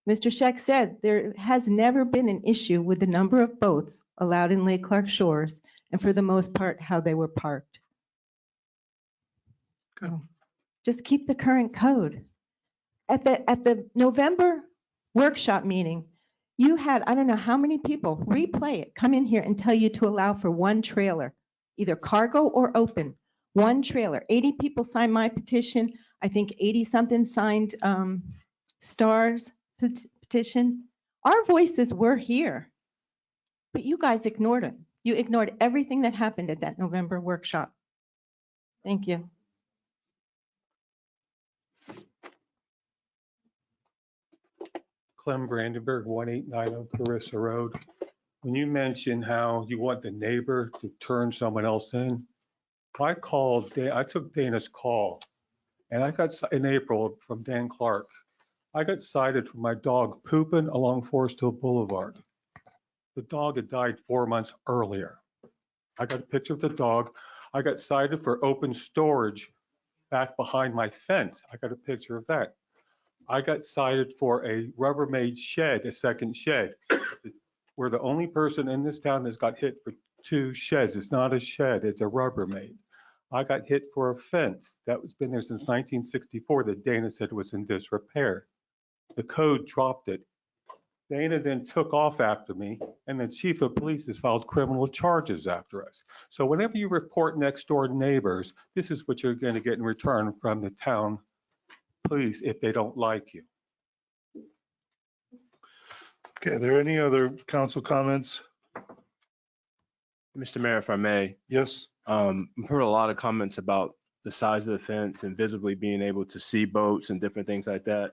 Mr. Scheck said there has never been an issue with the number of boats allowed in Lake Clark Shores and for the most part, how they were parked. So, just keep the current code. At the November workshop meeting, you had, I don't know how many people, replay it, come in here and tell you to allow for one trailer, either cargo or open, one trailer. 80 people signed my petition. I think 80 something signed Star's petition. Our voices were here, but you guys ignored it. You ignored everything that happened at that November workshop. Thank you.
Clem Brandenburg, 1890 Carissa Road. When you mentioned how you want the neighbor to turn someone else in, I took Dana's call, and I got, in April, from Dan Clark, I got cited for my dog pooping along Forest Hill Boulevard. The dog had died 4 months earlier. I got a picture of the dog. I got cited for open storage back behind my fence. I got a picture of that. I got cited for a Rubbermaid shed, a second shed. We're the only person in this town that's got hit for 2 sheds. It's not a shed, it's a Rubbermaid. I got hit for a fence that was been there since 1964 that Dana said was in disrepair. The code dropped it. Dana then took off after me, and the chief of police has filed criminal charges after us. So whenever you report next door neighbors, this is what you're going to get in return from the town police if they don't like you.
Okay, are there any other council comments?
Mr. Mayor, if I may.
Yes.
I've heard a lot of comments about the size of the fence and visibly being able to see boats and different things like that.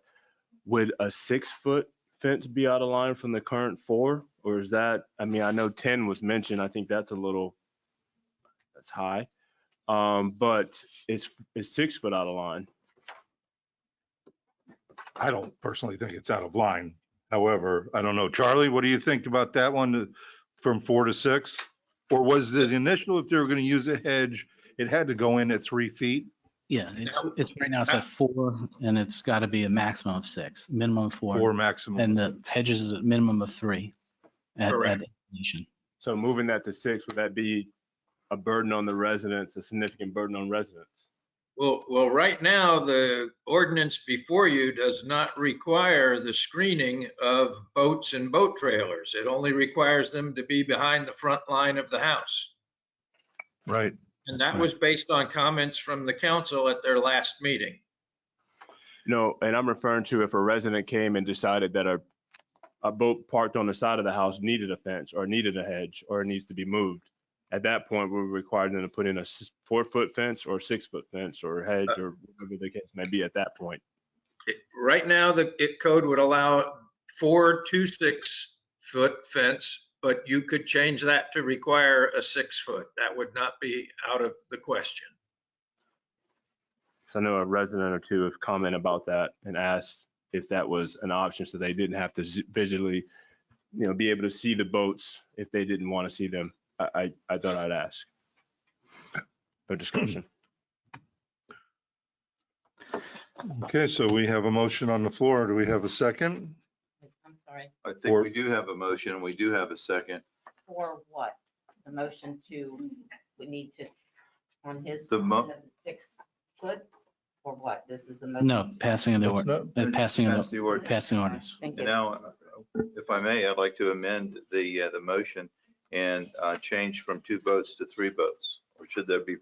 Would a 6-foot fence be out of line from the current 4? Or is that, I mean, I know 10 was mentioned. I think that's high. But is 6 foot out of line?
I don't personally think it's out of line. However, I don't know. Charlie, what do you think about that one from 4 to 6? Or was it initial, if they were going to use a hedge, it had to go in at 3 feet?
Yeah, it's right now it's at 4 and it's got to be a maximum of 6, minimum of 4.
4 maximum.
And the hedges is a minimum of 3 at elevation.
So moving that to 6, would that be a burden on the residents, a significant burden on residents?
Well, right now, the ordinance before you does not require the screening of boats and boat trailers. It only requires them to be behind the front line of the house.
Right.
And that was based on comments from the council at their last meeting.
No, and I'm referring to if a resident came and decided that a boat parked on the side of the house needed a fence or needed a hedge or needs to be moved. At that point, we require them to put in a 4-foot fence or 6-foot fence or hedge or whatever the case may be at that point.
Right now, the code would allow 4 to 6 foot fence, but you could change that to require a 6 foot. That would not be out of the question.
So I know a resident or two have commented about that and asked if that was an option so they didn't have to visually, be able to see the boats if they didn't want to see them. I thought I'd ask for discussion.
Okay, so we have a motion on the floor. Do we have a second?
I'm sorry,
I think we do have a motion. We do have a second.
for what? The motion we need to, on his,
The
6 foot, or what? This is the motion.
No, passing of the
Pass the ordinance.
passing ordinance.
Thank
And
you.
now, if I may, I'd like to amend the motion and change from 2 boats to 3 boats, or should there be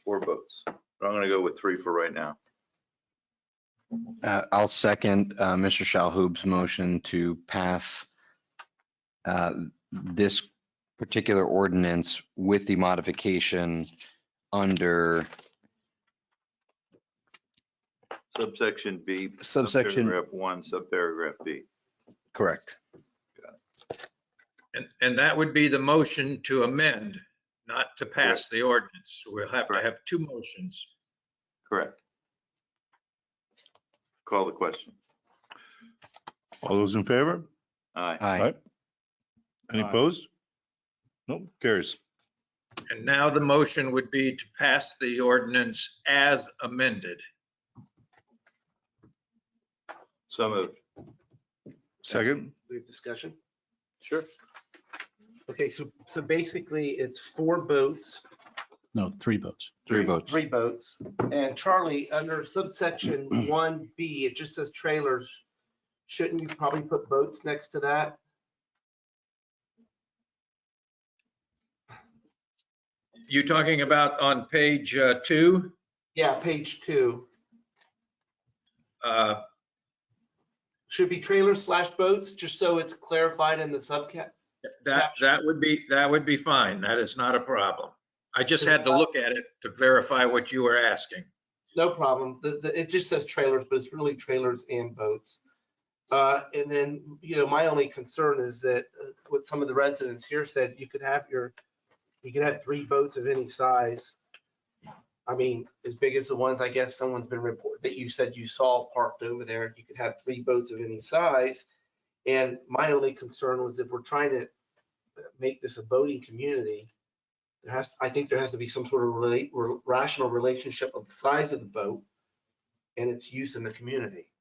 4 boats? But I'm going to go with 3 for right now.
I'll second Mr. Shalhoub's motion to pass this particular ordinance with the modification under
Subsection B.
Subsection-
Subparagraph 1, subparagraph B.
correct.
And that would be the motion to amend, not to pass the ordinance. We'll have to have 2 motions.
Correct. Call the question.
All those in favor?
Aye.
Aye.
Any
Aye.
opposed? Nope, carries.
And now the motion would be to pass the ordinance as amended.
So moved.
Second?
We have discussion?
Sure.
Okay, so basically it's 4 boats.
No, 3 boats.
3 votes.
3 boats. And Charlie, under subsection 1B, it just says trailers. Shouldn't you probably put boats next to that?
You talking about on page 2?
Yeah, page 2. Should be trailers/boats, just so it's clarified in the subcat.
That would be fine. That is not a problem. I just had to look at it to verify what you were asking.
No problem. It just says trailers, but it's really trailers and boats. And then, my only concern is that what some of the residents here said, you could have 3 boats of any size. I mean, as big as the ones, I guess someone's been reported that you said you saw parked over there. You could have 3 boats of any size. And my only concern was if we're trying to make this a boating community, I think there has to be some sort of rational relationship of the size of the boat and its use in the community.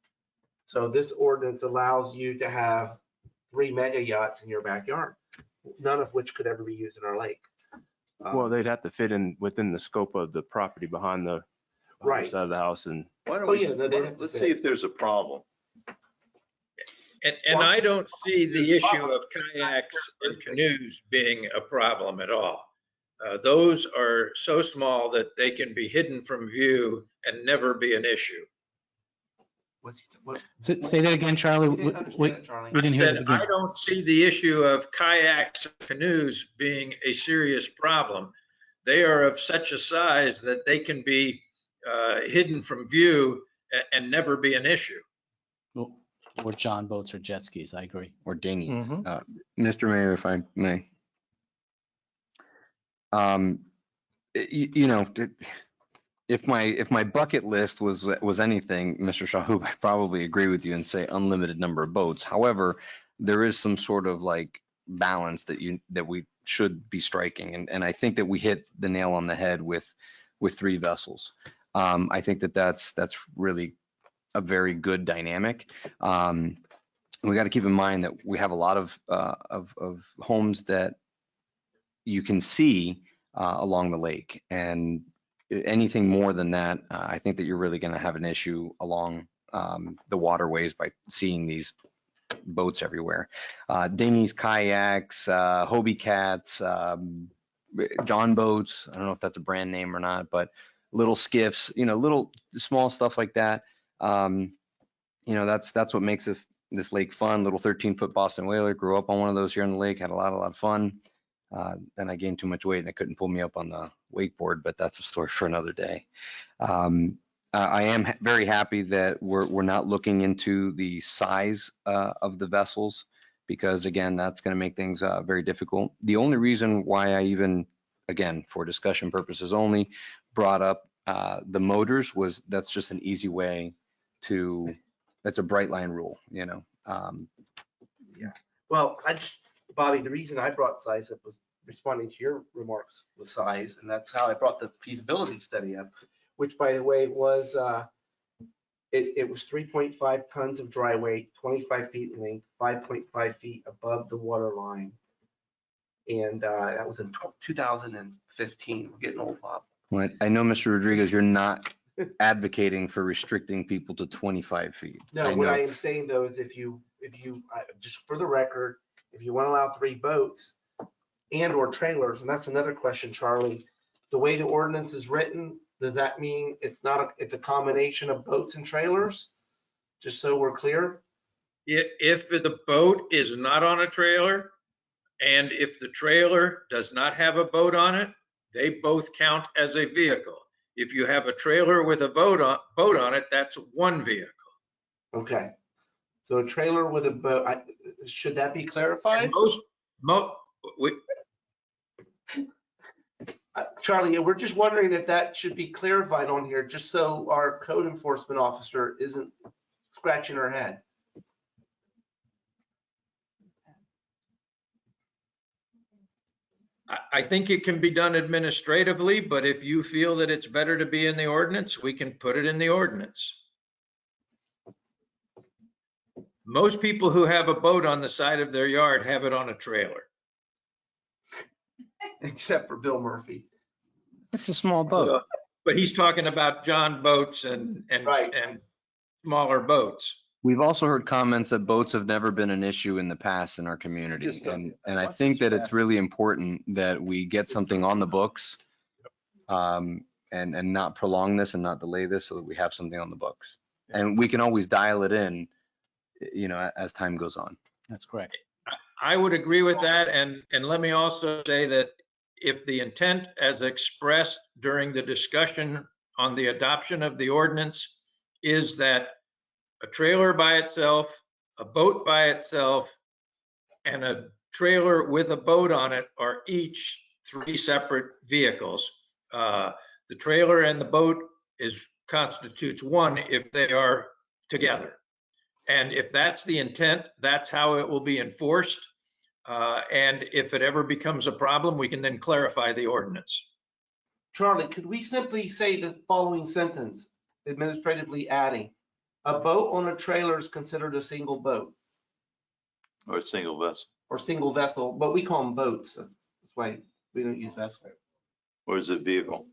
So this ordinance allows you to have 3 mega yachts in your backyard, none of which could ever be used in our lake.
Well, they'd have to fit in within the scope of the property behind the
Right.
side of the house, and
Why don't
Oh,
we,
yeah, no, they'd have to
let's
fit.
see if there's a problem.
And I don't see the issue of kayaks and canoes being a problem at all. Those are so small that they can be hidden from view and never be an issue.
Say that again, Charlie.
We didn't understand it, Charlie.
We
I
didn't hear the
said,
beginning.
I don't see the issue of kayaks and canoes being a serious problem. They are of such a size that they can be hidden from view and never be an issue.
Or John boats or jet skis, I agree.
Or dinghies.
Mhm.
Mr. Mayor, if I may. You know, if my bucket list was anything, Mr. Shahoob, I probably agree with you and say unlimited number of boats. However, there is some sort of like balance that we should be striking. And I think that we hit the nail on the head with 3 vessels. I think that's really a very good dynamic. We got to keep in mind that we have a lot of homes that you can see along the lake, and anything more than that, I think that you're really going to have an issue along the waterways by seeing these boats everywhere. Dinghies, kayaks, Hobie cats, John boats. I don't know if that's a brand name or not, but little skiffs, little small stuff like that. That's what makes this lake fun. Little 13-foot Boston whaler, grew up on one of those here in the lake, had a lot of fun. Then I gained too much weight and I couldn't pull me up on the wakeboard, but that's a story for another day. I am very happy that we're not looking into the size of the vessels, because again, that's going to make things very difficult. The only reason why I even, again, for discussion purposes only, brought up the motors was that's just an easy way to, that's a bright line rule,
Yeah. Well, Bobby, the reason I brought size up was responding to your remarks with size, and that's how I brought the feasibility study up, which, by the way, was it was 3.5 tons of dry weight, 25 feet in length, 5.5 feet above the water line, and that was in 2015. We're getting old, Bob.
Well, I know, Mr. Rodriguez, you're not advocating for restricting people to 25 feet.
No, what I am saying though is if you just for the record, if you want to allow 3 boats and or trailers, and that's another question, Charlie, the way the ordinance is written, does that mean it's a combination of boats and trailers? Just so we're clear.
If the boat is not on a trailer, and if the trailer does not have a boat on it, they both count as a vehicle. If you have a trailer with a boat on it, that's one vehicle.
Okay. So a trailer with a boat, should that be clarified? Charlie, we're just wondering if that should be clarified on here, just so our code enforcement officer isn't scratching her head.
I think it can be done administratively, but if you feel that it's better to be in the ordinance, we can put it in the ordinance. Most people who have a boat on the side of their yard have it on a trailer.
Except for Bill Murphy.
It's a small boat.
But he's talking about John boats and smaller boats.
We've also heard comments that boats have never been an issue in the past in our community. And I think that it's really important that we get something on the books and not prolong this and not delay this so that we have something on the books. And we can always dial it in, you know, as time goes on.
That's correct.
I would agree with that. And let me also say that if the intent as expressed during the discussion on the adoption of the ordinance is that a trailer by itself, a boat by itself, and a trailer with a boat on it are each 3 separate vehicles. The trailer and the boat constitutes one if they are together. And if that's the intent, that's how it will be enforced. And if it ever becomes a problem, we can then clarify the ordinance.
Charlie, could we simply say the following sentence, administratively adding, a boat on a trailer is considered a single boat?
Or a single vessel.
Or single vessel, but we call them boats. That's why we don't use vessel.
Or is it vehicle?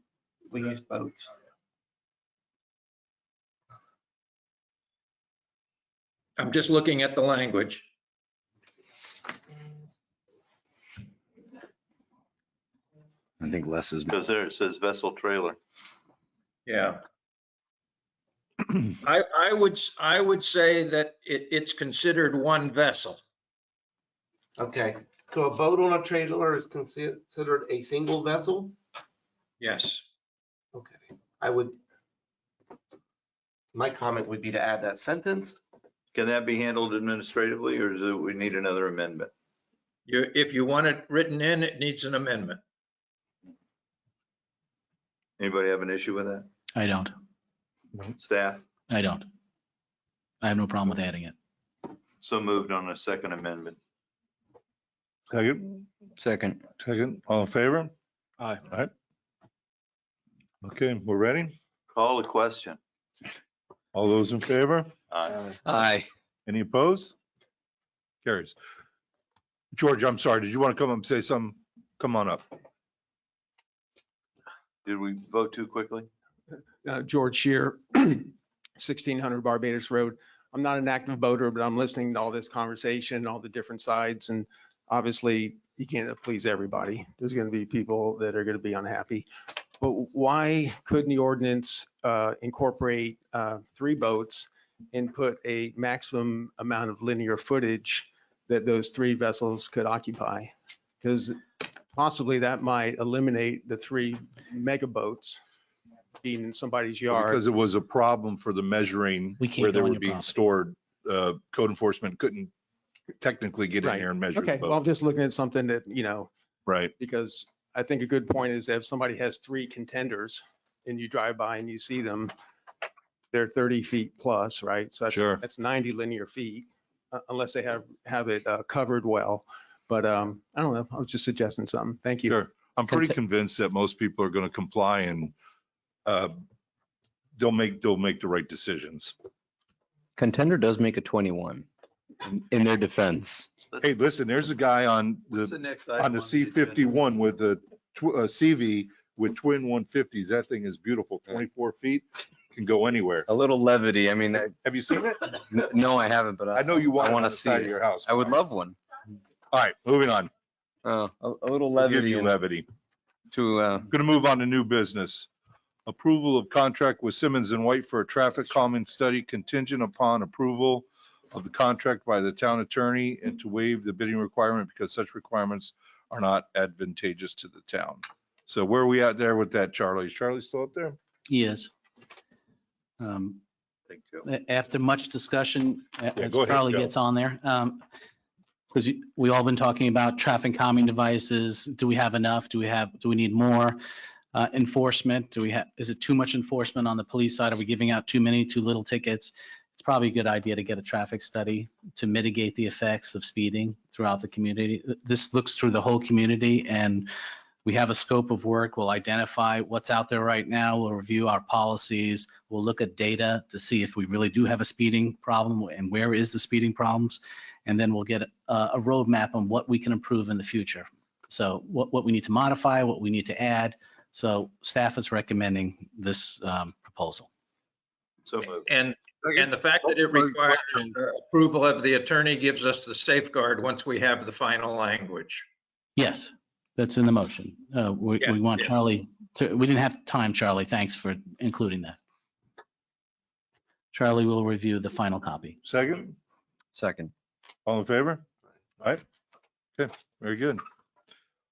We use boats.
I'm just looking at the language.
I think less is.
Because there it says vessel trailer.
Yeah. I would say that it's considered one vessel.
Okay, so a boat on a trailer is considered a single vessel?
Yes.
Okay, my comment would be to add that sentence.
Can that be handled administratively, or do we need another amendment?
If you want it written in, it needs an amendment.
Anybody have an issue with that?
I don't.
Staff?
I don't. I have no problem with adding it.
So moved on a second amendment.
Second?
Second.
All in favor?
Aye.
All right. Okay, we're ready?
Call the question.
All those in favor?
Aye.
Aye.
Any opposed? Carries. George, I'm sorry, did you want to come up and say something? Come on up.
Did we vote too quickly?
George Shear, 1600 Barbados Road. I'm not an active boater, but I'm listening to all this conversation, all the different sides, and obviously you can't please everybody. There's going to be people that are going to be unhappy. But why couldn't the ordinance incorporate 3 boats and put a maximum amount of linear footage that those 3 vessels could occupy? Because possibly that might eliminate the 3 mega boats being in somebody's yard.
Because it was a problem for the measuring
We can't
where they
go on
were
your
being
property.
stored. Code enforcement couldn't technically get in
Right.
here and measure.
Okay, well, I'm
boats.
just looking at something that,
Right.
because I think a good point is that if somebody has 3 contenders and you drive by and you see them, they're 30 feet plus, right? So
Sure.
that's 90 linear feet, unless they have it covered well. But I don't know, I was just suggesting something. Thank you.
Sure. I'm pretty convinced that most people are going to comply and they'll make the right decisions.
Contender does make a 21 in their defense.
Hey, listen, there's a guy on
What's the
the
next item on the
C51 with a CV with twin 150s. That thing is beautiful. 24 feet, can go anywhere.
A little levity. I mean,
Have you seen it?
no, I haven't, but
I know you want
I
it
want
on
to
the
see
side of
it.
your house.
I would love one.
All right, moving on.
A little
We'll give
levity.
you levity.
To
Going to move on to new business. Approval of contract with Simmons and White for a traffic calming study contingent upon approval of the contract by the town attorney and to waive the bidding requirement because such requirements are not advantageous to the town. So where are we at there with that, Charlie? Is Charlie still up there?
He is. After much discussion, as
go ahead,
Charlie
Joe.
gets on there, because we all been talking about traffic calming devices. Do we have enough? Do we need more? Enforcement, is it too much enforcement on the police side? Are we giving out too many, too little tickets? it's probably a good idea to get a traffic study to mitigate the effects of speeding throughout the community. This looks through the whole community, and we have a scope of work. We'll identify what's out there right now. We'll review our policies. We'll look at data to see if we really do have a speeding problem and where is the speeding problems. And then we'll get a roadmap on what we can improve in the future. So what we need to modify, what we need to add. So staff is recommending this proposal.
So moved.
And the fact that it requires approval of the attorney gives us the safeguard once we have the final language.
Yes, that's in the motion. We want
yes.
Charlie to, we didn't have time, Charlie. Thanks for including that. Charlie will review the final copy.
Second,
Second.
all in favor? All right. Okay, very good.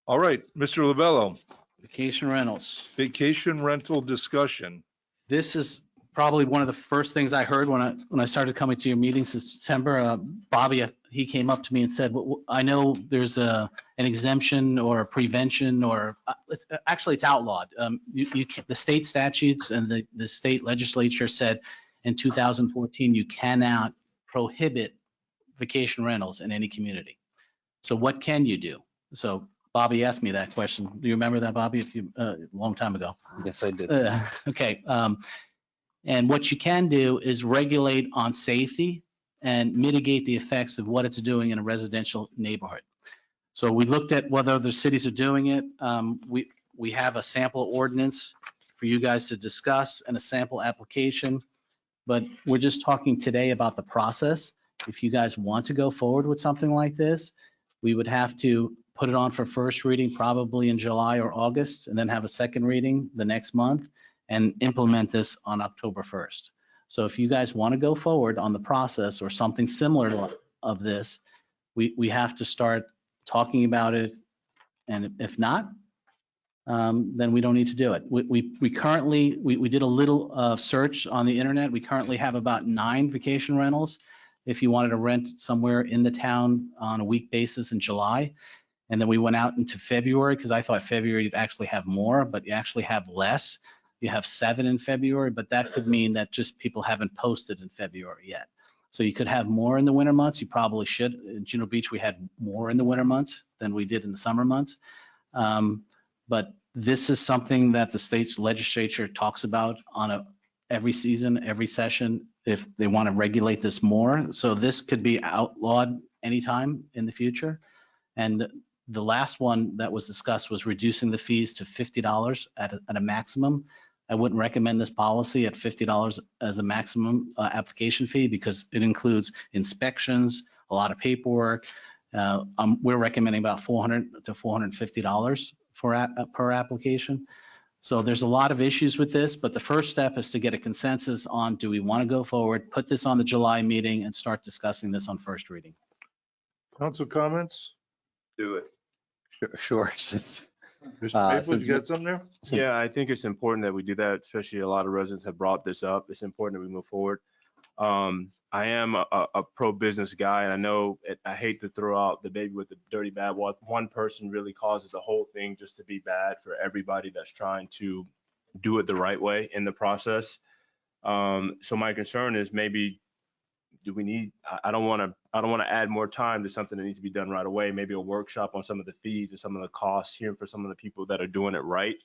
All right, Mr. Lovello,
Vacation rentals.
vacation rental discussion.
This is probably one of the first things I heard when I started coming to your meetings in September. Bobby, he came up to me and said, well, I know there's an exemption or a prevention or actually it's outlawed. The state statutes and the state legislature said in 2014, you cannot prohibit vacation rentals in any community. So what can you do? So Bobby asked me that question. Do you remember that, Bobby, a long time ago?
Yes, I did.
Okay. And what you can do is regulate on safety and mitigate the effects of what it's doing in a residential neighborhood. So we looked at whether other cities are doing it. We have a sample ordinance for you guys to discuss and a sample application, but we're just talking today about the process. If you guys want to go forward with something like this, we would have to put it on for first reading probably in July or August, and then have a second reading the next month and implement this on October 1st. So if you guys want to go forward on the process or something similar of this, we have to start talking about it. And if not, then we don't need to do it. We currently did a little search on the internet. We currently have about 9 vacation rentals if you wanted to rent somewhere in the town on a week basis in July. And then we went out into February because I thought February you'd actually have more, but you actually have less. You have 7 in February, but that could mean that just people haven't posted in February yet. So you could have more in the winter months. You probably should. In Juno Beach, we had more in the winter months than we did in the summer months. But this is something that the state's legislature talks about on every season, every session, if they want to regulate this more. So this could be outlawed anytime in the future. And the last one that was discussed was reducing the fees to $50 at a maximum. I wouldn't recommend this policy at $50 as a maximum application fee because it includes inspections, a lot of paperwork. We're recommending about $400 to $450 per application. So there's a lot of issues with this, but the first step is to get a consensus on, do we want to go forward, put this on the July meeting and start discussing this on first reading?
Council comments?
Do it.
Sure.
Mr. Maples, you got something there?
Yeah, I think it's important that we do that, especially a lot of residents have brought this up. It's important that we move forward. I am a pro-business guy, and I know I hate to throw out the baby with the dirty bathwater. One person really causes the whole thing just to be bad for everybody that's trying to do it the right way in the process. So my concern is maybe, do we need, I don't want to add more time to something that needs to be done right away. Maybe a workshop on some of the fees or some of the costs, hearing from some of the people that are doing it right,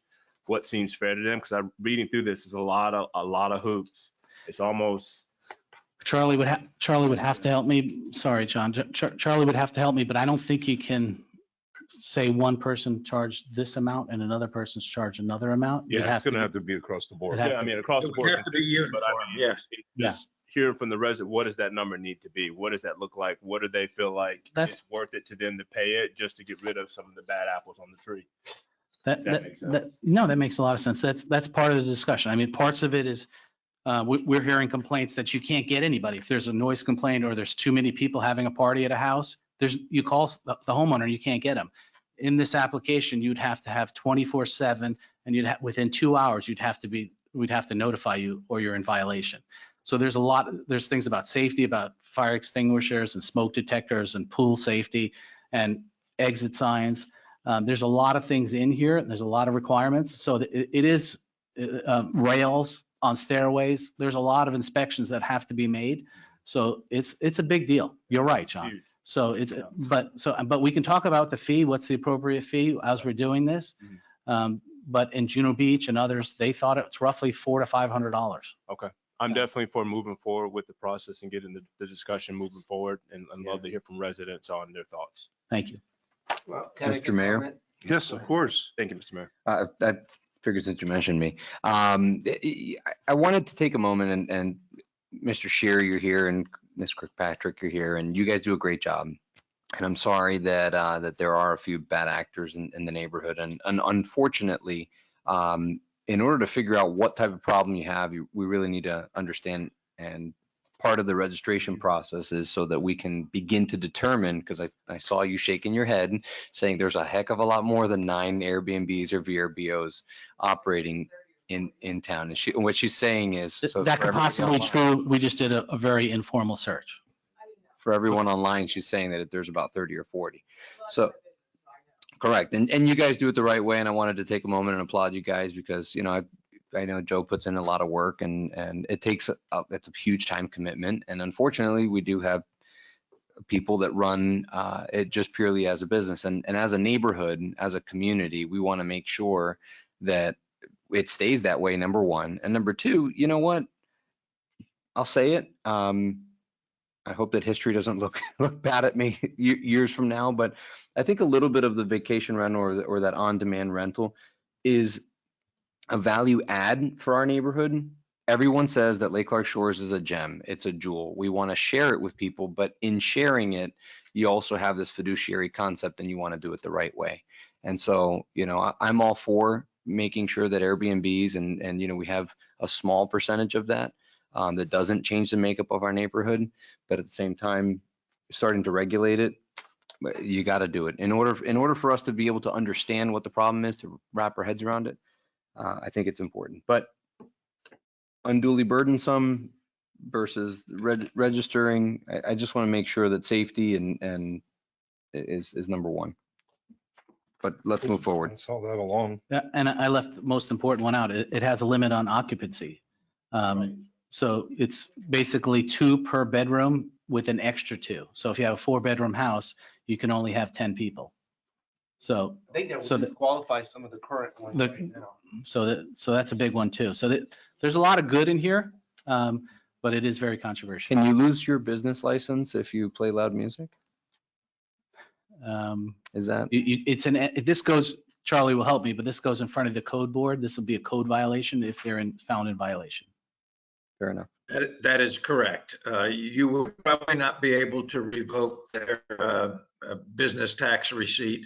what seems fair to them. Because I'm reading through this is a lot of hoops. It's almost.
Charlie would have to help me. Sorry, John. Charlie would have to help me, but I don't think you can say one person charged this amount and another person's charged another amount.
Yeah, it's going to have to be across the board.
Yeah, I mean, across the board.
It would have to be uniform, yes.
Just hearing from the resident, what does that number need to be? What does that look like? What do they feel like it's worth it to them to pay it just to get rid of some of the bad apples on the tree?
That makes sense. No, that makes a lot of sense. That's part of the discussion. I mean, parts of it is we're hearing complaints that you can't get anybody. If there's a noise complaint or there's too many people having a party at a house, you call the homeowner, you can't get them. In this application, you'd have to have 24/7, and within 2 hours, we'd have to notify you or you're in violation. So there's things about safety, about fire extinguishers and smoke detectors and pool safety and exit signs. There's a lot of things in here. There's a lot of requirements. So it is rails, on stairways. There's a lot of inspections that have to be made. So it's a big deal. You're right, John.
Huge.
So but we can talk about the fee, what's the appropriate fee as we're doing this. But in Juno Beach and others, they thought it's roughly $400 to $500.
Okay. I'm definitely for moving forward with the process and getting the discussion moving forward, and love to hear from residents on their thoughts.
Thank you.
Well, can I
Mr.
get a
Mayor?
comment?
Yes, of course.
Thank you, Mr. Mayor.
I figured since you mentioned me, I wanted to take a moment and Mr. Shearer, you're here, and Ms. Kirkpatrick, you're here, and you guys do a great job. And I'm sorry that that there are a few bad actors in the neighborhood. And unfortunately, in order to figure out what type of problem you have, we really need to understand. And part of the registration process is so that we can begin to determine, because I saw you shaking your head saying there's a heck of a lot more than 9 Airbnbs or VRBOs operating in town. And what she's saying is, so
That
for
could
everybody
possibly
online-
true. We just did a very informal search.
For everyone online, she's saying that there's about 30 or 40. So, correct. And you guys do it the right way. And I wanted to take a moment and applaud you guys because, you know, I know Joe puts in a lot of work and it takes, it's a huge time commitment. And unfortunately, we do have people that run it just purely as a business. And as a neighborhood, as a community, we want to make sure that it stays that way, number one. And number two, you know what? I'll say it. I hope that history doesn't look bad at me years from now, but I think a little bit of the vacation rental or that on-demand rental is a value add for our neighborhood. Everyone says that Lake Clark Shores is a gem. It's a jewel. We want to share it with people, but in sharing it, you also have this fiduciary concept and you want to do it the right way. And so, you know, I'm all for making sure that Airbnbs and you know, we have a small percentage of that. That doesn't change the makeup of our neighborhood, but at the same time, starting to regulate it, you got to do it. In order for us to be able to understand what the problem is, to wrap our heads around it, I think it's important. But unduly burdensome versus registering, I just want to make sure that safety and is number one. But let's move forward.
I saw that along.
Yeah, and I left the most important one out. It has a limit on occupancy. So it's basically 2 per bedroom with an extra 2. So if you have a 4-bedroom house, you can only have 10 people. So
I think that
So
would
the-
disqualify some of the current ones
The-
right now.
so that's a big one too. So there's a lot of good in here, but it is very controversial.
Can you lose your business license if you play loud music? Is that?
This goes, Charlie will help me, but this goes in front of the code board. This will be a code violation if they're found in violation.
Fair enough.
That is correct. You will probably not be able to revoke their business tax receipt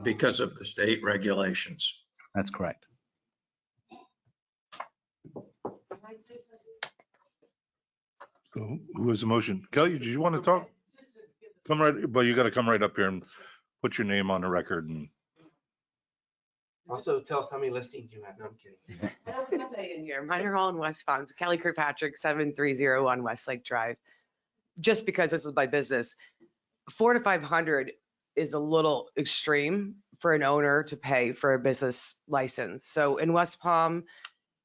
because of the state regulations.
That's correct.
So who was the motion? Kelly, did you want to talk? Come right, but you got to come right up here and put your name on the record and
Also, tell us how many listings you have. No, I'm kidding.
I don't have that in here. Mine are all in West Palm. It's Kelly Kirkpatrick, 7301 Westlake Drive. Just because this is my business, 400 to 500 is a little extreme for an owner to pay for a business license. So in West Palm,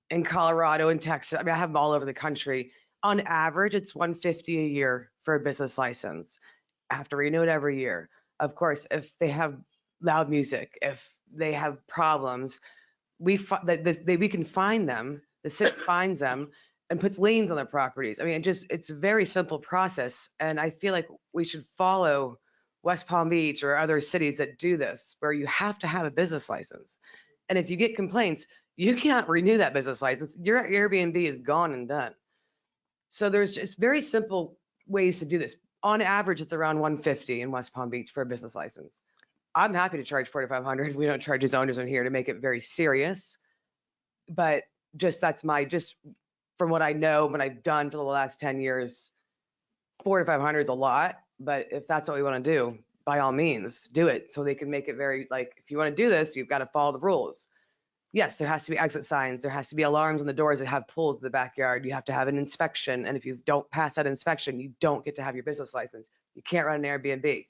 in Colorado, in Texas, I mean, I have them all over the country. On average, it's $150 a year for a business license. I have to renew it every year. Of course, if they have loud music, if they have problems, we can find them, the city finds them and puts liens on their properties. I mean, it's a very simple process. And I feel like we should follow West Palm Beach or other cities that do this, where you have to have a business license. And if you get complaints, you can't renew that business license. Your Airbnb is gone and done. So there's just very simple ways to do this. On average, it's around $150 in West Palm Beach for a business license. I'm happy to charge $4,500. We don't charge as owners in here to make it very serious. But just from what I know, what I've done for the last 10 years, $400 to $500 is a lot. But if that's what we want to do, by all means, do it. So they can make it very, like, if you want to do this, you've got to follow the rules. Yes, there has to be exit signs. There has to be alarms on the doors that have pools in the backyard. You have to have an inspection. And if you don't pass that inspection, you don't get to have your business license. You can't run an Airbnb.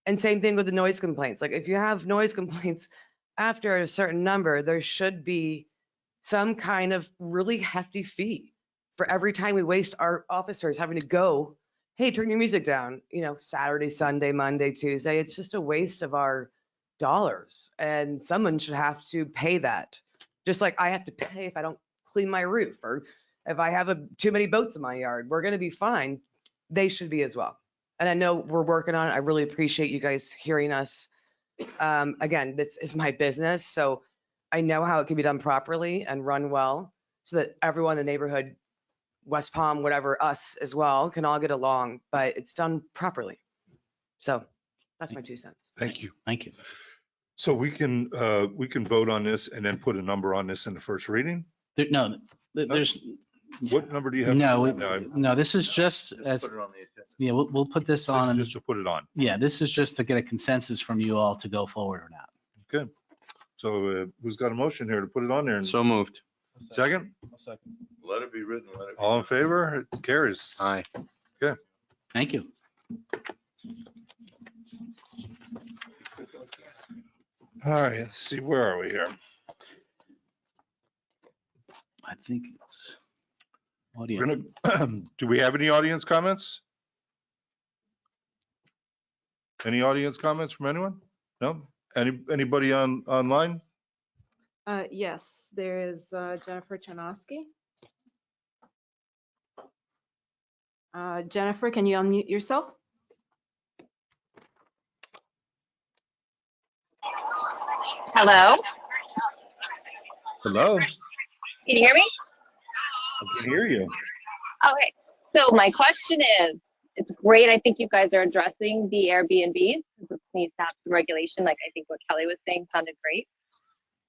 And same thing with the noise complaints. Like if you have noise complaints after a certain number, there should be some kind of really hefty fee for every time we waste our officers having to go, hey, turn your music down, Saturday, Sunday, Monday, Tuesday. It's just a waste of our dollars. And someone should have to pay that. Just like I have to pay if I don't clean my roof, or if I have too many boats in my yard. We're going to be fine. They should be as well. And I know we're working on it. I really appreciate you guys hearing us. Again, this is my business, so I know how it can be done properly and run well so that everyone in the neighborhood, West Palm, whatever, us as well, can all get along, but it's done properly. So that's my 2 cents.
Thank you.
Thank you.
So we can vote on this and then put a number on this in the first reading?
There's,
What number do you have?
no, this is just as, yeah, we'll put this on.
Just to put it on.
Yeah, this is just to get a consensus from you all to go forward or not.
Good. So who's got a motion here to put it on there?
So moved.
Second?
Let it be written.
All in favor? It carries.
Aye.
Okay.
Thank you.
All right, let's see, where are we here?
I think it's
We're
audience.
gonna- Do we have any audience comments? Any audience comments from anyone? No? Anybody online?
Yes, there is Jennifer Chanosky. Jennifer, can you unmute yourself?
Hello,
Hello?
can you hear me?
I can hear you.
Okay, so my question is, it's great, I think you guys are addressing the Airbnbs, it needs to have some regulation, like I think what Kelly was saying sounded great.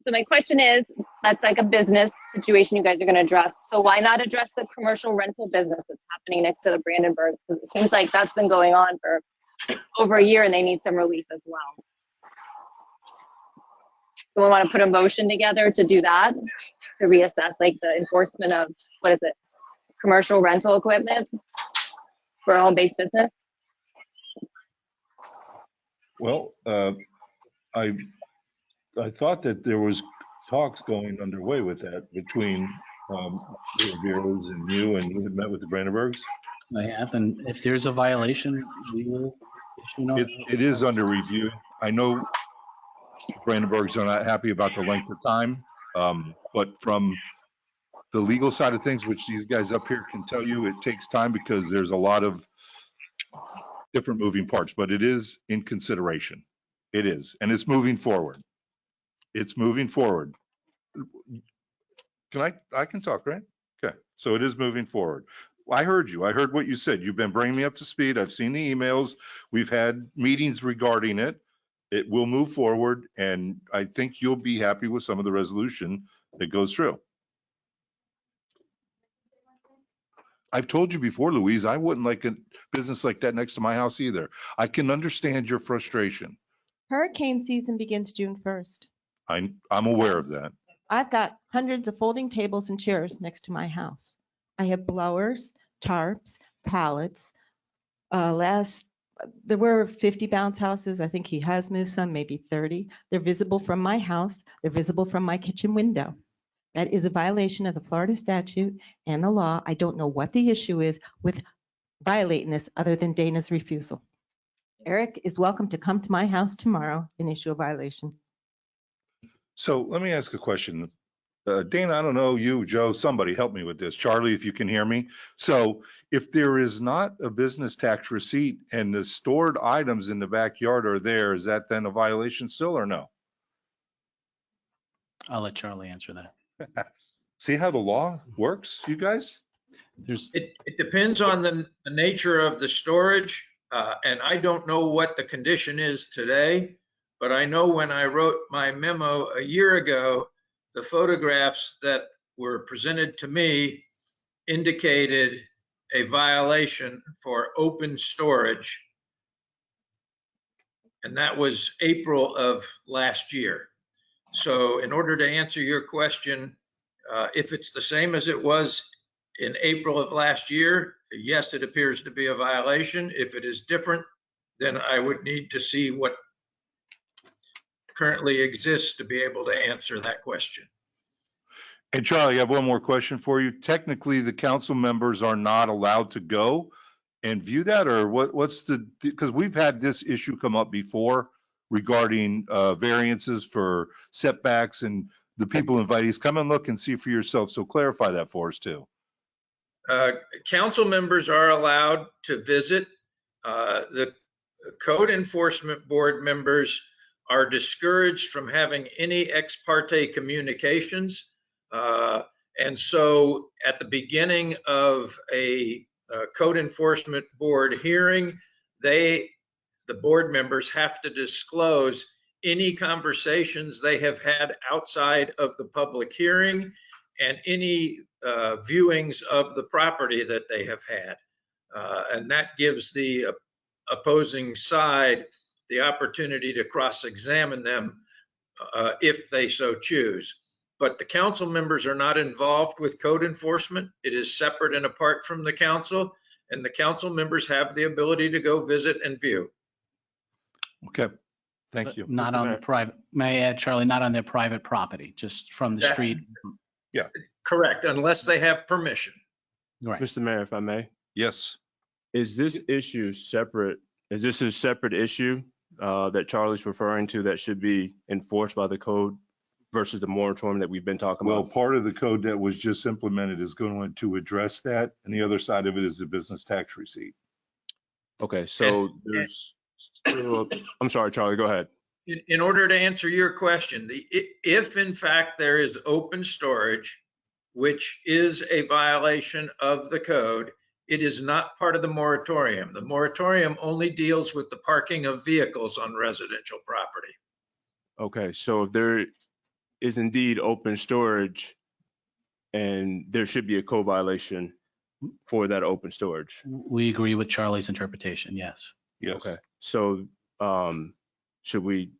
So my question is, that's like a business situation you guys are gonna address, so why not address the commercial rental business that's happening next to the Brandenburgs? Because it seems like that's been going on for over a year and they need some relief as well. So we want to put a motion together to do that, to reassess like the enforcement of, commercial rental equipment for a home-based business.
Well, I thought that there was talks going underway with that between Veros and you, and you had met with the Brandenburgs.
I have, and if there's a violation, we will issue notice.
It is under review. I know Brandenburgs are not happy about the length of time, but from the legal side of things, which these guys up here can tell you, it takes time because there's a lot of different moving parts, but it is in consideration. It is, and it's moving forward. It's moving forward. I can talk, right? Okay, so it is moving forward. I heard you. I heard what you said. You've been bringing me up to speed. I've seen the emails. We've had meetings regarding it. It will move forward, and I think you'll be happy with some of the resolution that goes through. I've told you before, Louise, I wouldn't like a business like that next to my house either. I can understand your frustration.
Hurricane season begins June 1st.
I'm aware of that.
I've got hundreds of folding tables and chairs next to my house. I have blowers, tarps, pallets. There were 50 bounce houses. I think he has moved some, maybe 30. They're visible from my house. They're visible from my kitchen window. That is a violation of the Florida statute and the law. I don't know what the issue is with violating this other than Dana's refusal. Eric is welcome to come to my house tomorrow and issue a violation.
So let me ask a question. Dana, I don't know, you, Joe, somebody help me with this. Charlie, if you can hear me. So if there is not a business tax receipt and the stored items in the backyard are there, is that then a violation still or no?
I'll let Charlie answer that.
See how the law works, you guys?
It depends on the nature of the storage, and I don't know what the condition is today, but I know when I wrote my memo a year ago, the photographs that were presented to me indicated a violation for open storage, and that was April of last year. So in order to answer your question, if it's the same as it was in April of last year, yes, it appears to be a violation. If it is different, then I would need to see what currently exists to be able to answer that question.
And Charlie, I have one more question for you. Technically, the council members are not allowed to go and view that, or what's the, because we've had this issue come up before regarding variances for setbacks, and the people invitees, come and look and see for yourself. So clarify that for us too.
Council members are allowed to visit. The code enforcement board members are discouraged from having any ex parte communications. And so at the beginning of a code enforcement board hearing, the board members have to disclose any conversations they have had outside of the public hearing and any viewings of the property that they have had. And that gives the opposing side the opportunity to cross-examine them if they so choose. But the council members are not involved with code enforcement. It is separate and apart from the council, and the council members have the ability to go visit and view.
Okay, thank you.
Not on the private, may I add, Charlie, not on their private property, just from the street.
Yeah.
Correct, unless they have permission.
Right.
Mr. Mayor, if I may,
Yes.
is this issue separate? Is this a separate issue that Charlie's referring to that should be enforced by the code versus the moratorium that we've been talking
Well,
about?
part of the code that was just implemented is going to address that, and the other side of it is the business tax receipt.
Okay, so there's, I'm sorry, Charlie, go ahead.
In order to answer your question, if in fact there is open storage, which is a violation of the code, it is not part of the moratorium. The moratorium only deals with the parking of vehicles on residential property.
Okay, so if there is indeed open storage and there should be a code violation for that open storage.
We agree with Charlie's interpretation, yes.
Yes.
Okay, so should we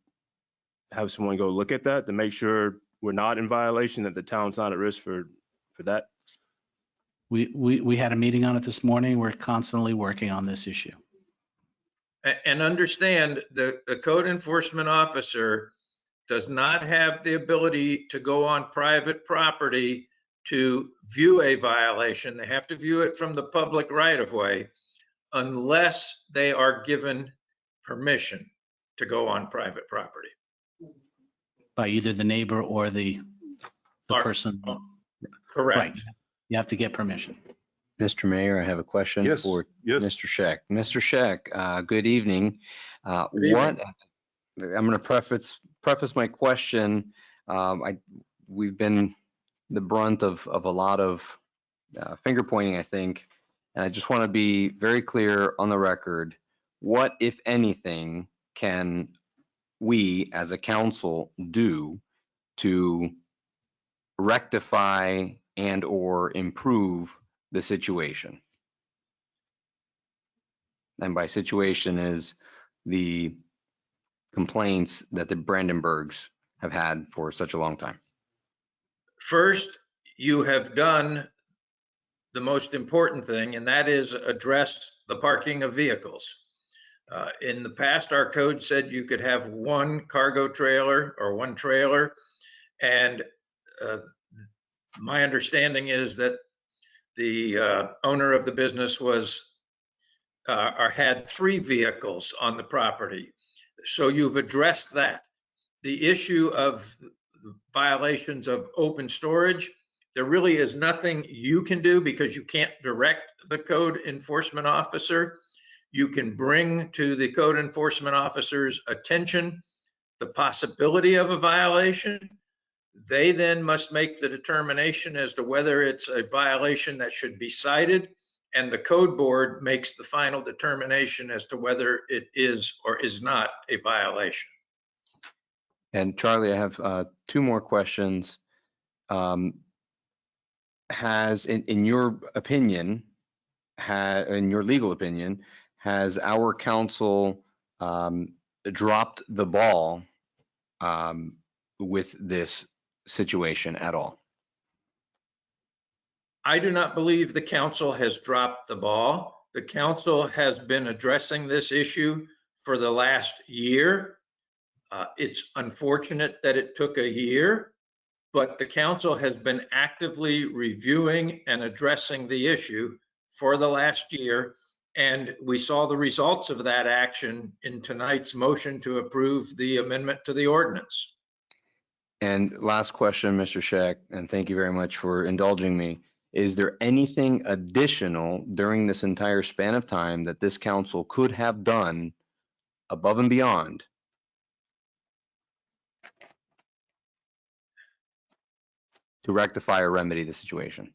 have someone go look at that to make sure we're not in violation, that the town's not at risk for that?
We had a meeting on it this morning. We're constantly working on this issue.
And understand the code enforcement officer does not have the ability to go on private property to view a violation. They have to view it from the public right of way unless they are given permission to go on private property.
By either the neighbor or the person.
Correct.
Right. You have to get permission.
Mr. Mayor, I have a question
Yes,
for
yes.
Mr. Scheck. Mr. Scheck, good evening.
Good evening.
I'm going to preface my question. We've been the brunt of a lot of finger pointing, I think. And I just want to be very clear on the record. What, if anything, can we as a council do to rectify and or improve the situation? And by situation is the complaints that the Brandenburgs have had for such a long time.
First, you have done the most important thing, and that is address the parking of vehicles. In the past, our code said you could have one cargo trailer or one trailer. And my understanding is that the owner of the business was or had 3 vehicles on the property. So you've addressed that. The issue of violations of open storage, there really is nothing you can do because you can't direct the code enforcement officer. You can bring to the code enforcement officer's attention the possibility of a violation. They then must make the determination as to whether it's a violation that should be cited, and the code board makes the final determination as to whether it is or is not a violation.
And Charlie, I have 2 more questions. Has, in your opinion, in your legal opinion, has our council dropped the ball with this situation at all?
I do not believe the council has dropped the ball. The council has been addressing this issue for the last year. It's unfortunate that it took a year, but the council has been actively reviewing and addressing the issue for the last year. And we saw the results of that action in tonight's motion to approve the amendment to the ordinance.
And last question, Mr. Scheck, and thank you very much for indulging me. Is there anything additional during this entire span of time that this council could have done above and beyond to rectify or remedy the situation?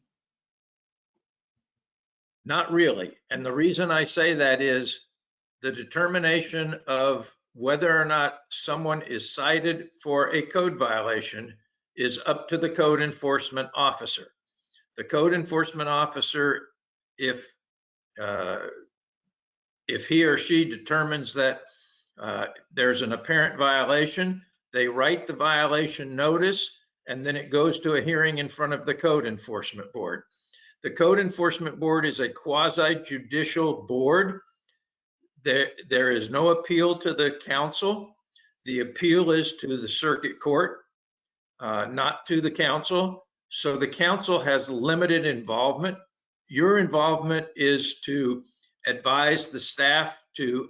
Not really. And the reason I say that is the determination of whether or not someone is cited for a code violation is up to the code enforcement officer. The code enforcement officer, if he or she determines that there's an apparent violation, they write the violation notice, and then it goes to a hearing in front of the code enforcement board. The code enforcement board is a quasi-judicial board. There is no appeal to the council. The appeal is to the circuit court, not to the council. So the council has limited involvement. Your involvement is to advise the staff to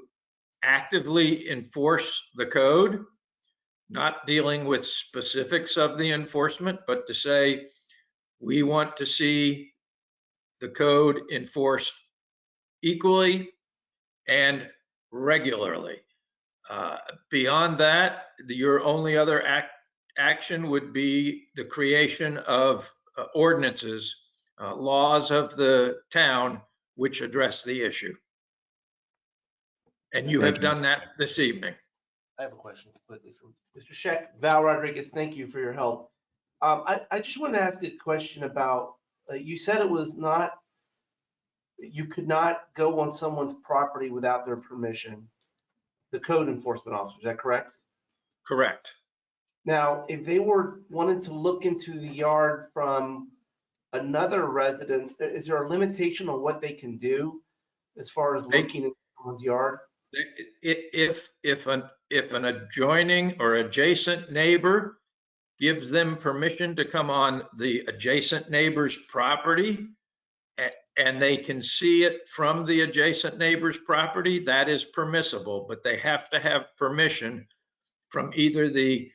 actively enforce the code, not dealing with specifics of the enforcement, but to say, we want to see the code enforced equally and regularly. Beyond that, your only other action would be the creation of ordinances, laws of the town which address the issue. And you have done that this evening.
I have a question quickly from Mr. Scheck. Val Rodriguez, thank you for your help. I just wanted to ask a question about, you said it was not, you could not go on someone's property without their permission, the code enforcement officer, is that correct?
Correct.
Now, if they wanted to look into the yard from another residence, is there a limitation on what they can do as far as looking at someone's yard?
If an adjoining or adjacent neighbor gives them permission to come on the adjacent neighbor's property and they can see it from the adjacent neighbor's property, that is permissible, but they have to have permission from either the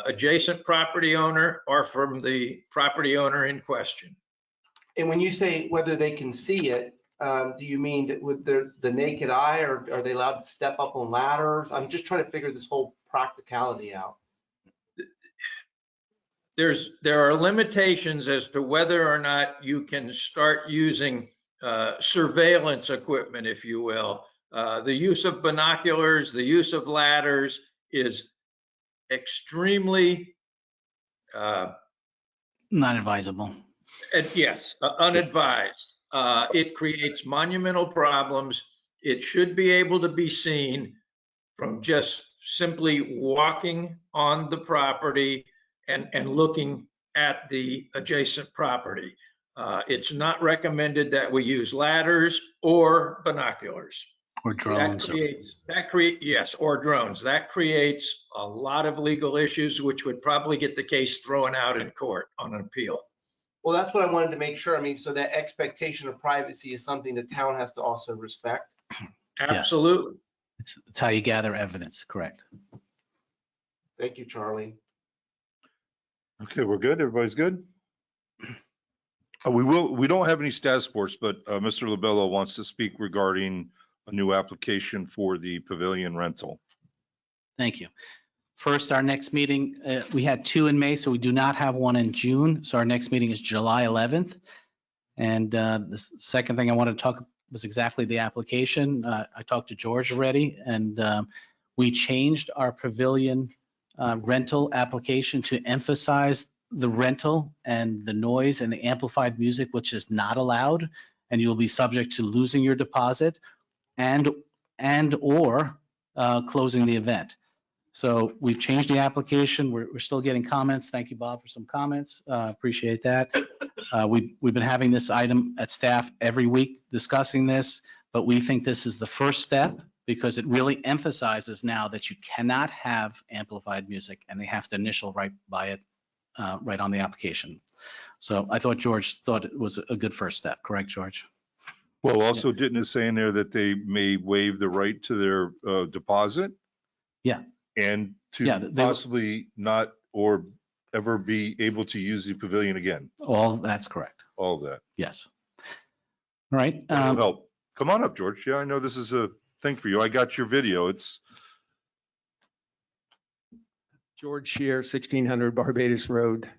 adjacent property owner or from the property owner in question.
And when you say whether they can see it, do you mean that with the naked eye, or are they allowed to step up on ladders? I'm just trying to figure this whole practicality out.
There are limitations as to whether or not you can start using surveillance equipment, if you will. The use of binoculars, the use of ladders is extremely
Not advisable.
yes, unadvised. It creates monumental problems. It should be able to be seen from just simply walking on the property and looking at the adjacent property. It's not recommended that we use ladders or binoculars.
Or drones.
Yes, or drones. That creates a lot of legal issues, which would probably get the case thrown out in court on an appeal.
Well, that's what I wanted to make sure. I mean, so that expectation of privacy is something the town has to also respect.
Absolutely.
It's how you gather evidence, correct?
Thank you, Charlie.
Okay, we're good. Everybody's good? We don't have any status reports, but Mr. Lobello wants to speak regarding a new application for the pavilion rental.
Thank you. First, our next meeting, we had 2 in May, so we do not have one in June. So our next meeting is July 11th. And the second thing I wanted to talk was exactly the application. I talked to George already, and we changed our pavilion rental application to emphasize the rental and the noise and the amplified music, which is not allowed, and you'll be subject to losing your deposit and or closing the event. So we've changed the application. We're still getting comments. Thank you, Bob, for some comments. Appreciate that. We've been having this item at staff every week discussing this, but we think this is the first step because it really emphasizes now that you cannot have amplified music and they have to initial right by it right on the application. So I thought George thought it was a good first step, correct, George?
Well, also didn't it say in there that they may waive the right to their deposit?
Yeah.
And
Yeah,
to
they-
possibly not or ever be able to use the pavilion again?
All that's correct.
All of that.
Yes. All right.
That'll help. Come on up, George. Yeah, I know this is a thing for you. I got your video. It's,
George Shear, 1600 Barbados Road.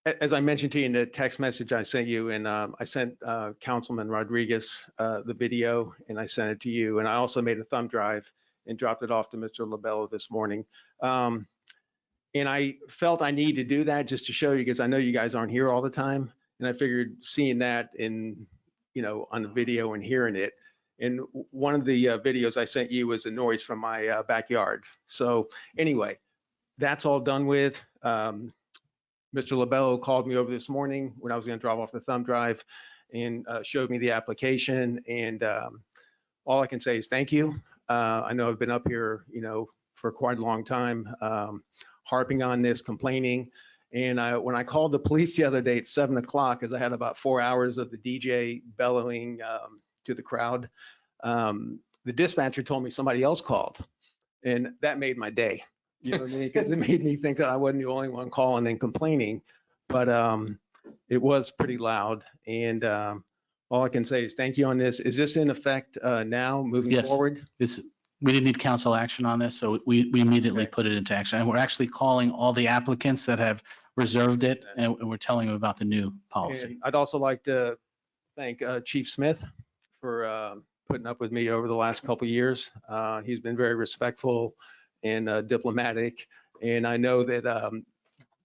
As I mentioned to you in the text message I sent you, and I sent Councilman Rodriguez the video, and I sent it to you. And I also made a thumb drive and dropped it off to Mr. LaBello this morning. And I felt I need to do that just to show you, because I know you guys aren't here all the time. And I figured seeing that in, on the video and hearing it. And one of the videos I sent you was the noise from my backyard. So anyway, that's all done with. Mr. LaBello called me over this morning when I was going to drop off the thumb drive and showed me the application. And all I can say is thank you. I know I've been up here, for quite a long time, harping on this, complaining. And when I called the police the other day at 7 o'clock, because I had about 4 hours of the DJ bellowing to the crowd, the dispatcher told me somebody else called. And that made my day. You know what I mean? Because it made me think that I wasn't the only one calling and complaining. But it was pretty loud. And all I can say is thank you on this. Is this in effect now moving
Yes.
forward?
We didn't need council action on this, so we immediately put it into action. And we're actually calling all the applicants that have reserved it, and we're telling them about the new policy.
And I'd also like to thank Chief Smith for putting up with me over the last couple of years. He's been very respectful and diplomatic. And I know that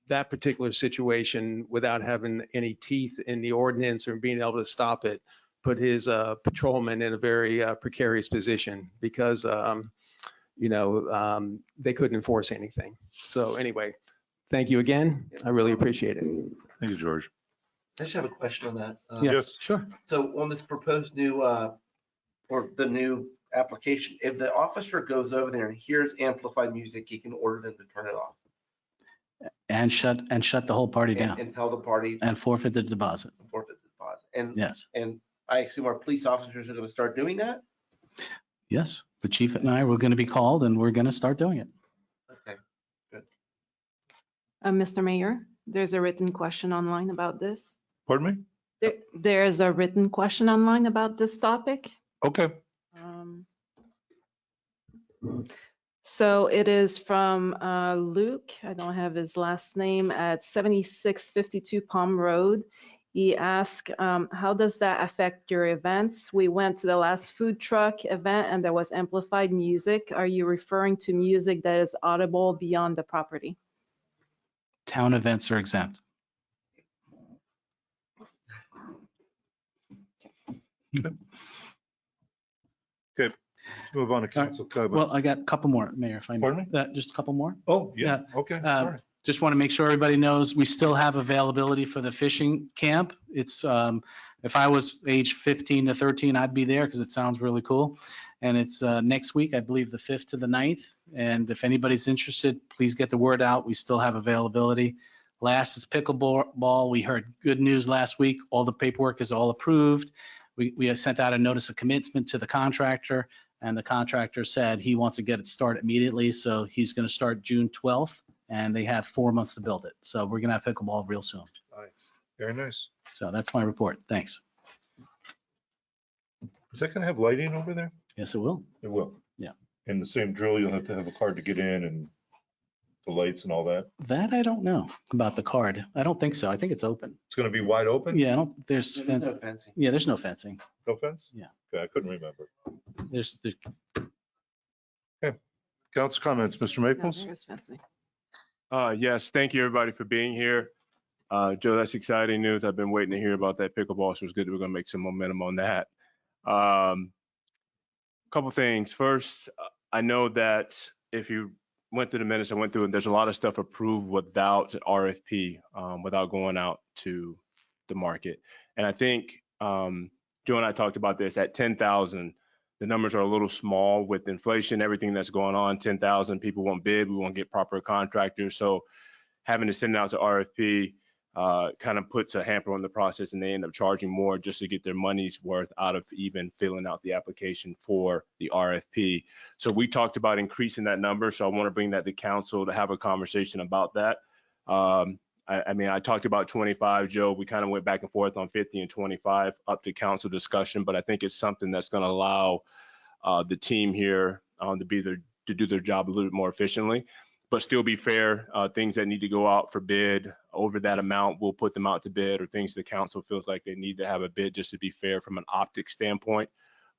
that particular situation, without having any teeth in the ordinance or being able to stop it, put his patrolman in a very precarious position because, they couldn't enforce anything. So anyway, thank you again. I really appreciate it.
thank you, George.
I just have a question on that.
Yes.
Sure.
So on this proposed new, or the new application, if the officer goes over there and hears amplified music, he can order them to turn it off
And shut the whole party down
and tell the party
and forfeit the deposit.
forfeit the deposit. And,
Yes.
and I assume our police officers are going to start doing that?
Yes. The chief and I were going to be called and we're going to start doing it.
Okay, good.
Mr. Mayor, there's a written question online about this.
Pardon me?
There's a written question online about this topic.
Okay.
So it is from Luke. I don't have his last name, at 7652 Palm Road. He asked, how does that affect your events? We went to the last food truck event and there was amplified music. Are you referring to music that is audible beyond the property?
Town events are exempt.
Okay. Let's move on to council comments.
Well, I got a couple more, Mayor, if I may.
Pardon me?
Just a couple more.
Oh, yeah. Okay. Sorry.
Just want to make sure everybody knows we still have availability for the fishing camp. It's, if I was age 15 to 13, I'd be there because it sounds really cool. And it's next week, I believe the 5th to the 9th. And if anybody's interested, please get the word out. We still have availability. Last is pickleball. We heard good news last week. All the paperwork is all approved. We have sent out a notice of commencement to the contractor, and the contractor said he wants to get it started immediately. So he's going to start June 12th. And they have 4 months to build it. So we're going to have pickleball real soon.
Nice. Very nice.
So that's my report. Thanks.
Is that going to have lighting over there?
Yes, it will.
It will.
Yeah.
And the same drill, you'll have to have a card to get in and the lights and all that.
That I don't know about the card. I don't think so. I think it's open.
It's going to be wide open?
Yeah, there's
There's no fencing.
Yeah, there's no fencing.
No fence?
Yeah.
Okay, I couldn't remember.
There's
Council comments, Mr.
No,
Maples?
there is fencing.
Yes, thank you everybody for being here. Joe, that's exciting news. I've been waiting to hear about that pickleball, so it's good that we're gonna make some momentum on that. Couple things. First, I know that if you went through the minutes, I went through it, there's a lot of stuff approved without RFP, without going out to the market. And I think Joe and I talked about this at 10,000, the numbers are a little small with inflation, everything that's going on. 10,000 people won't bid, we won't get proper contractors. So having to send it out to RFP kind of puts a hamper on the process, and they end up charging more just to get their money's worth out of even filling out the application for the RFP. So we talked about increasing that number. So I want to bring that to council to have a conversation about that. I mean, I talked about 25, Joe. We kind of went back and forth on 50 and 25 up to council discussion, but I think it's something that's going to allow the team here to do their job a little bit more efficiently, but still be fair. Things that need to go out for bid over that amount, we'll put them out to bid, or things the council feels like they need to have a bid just to be fair from an optic standpoint.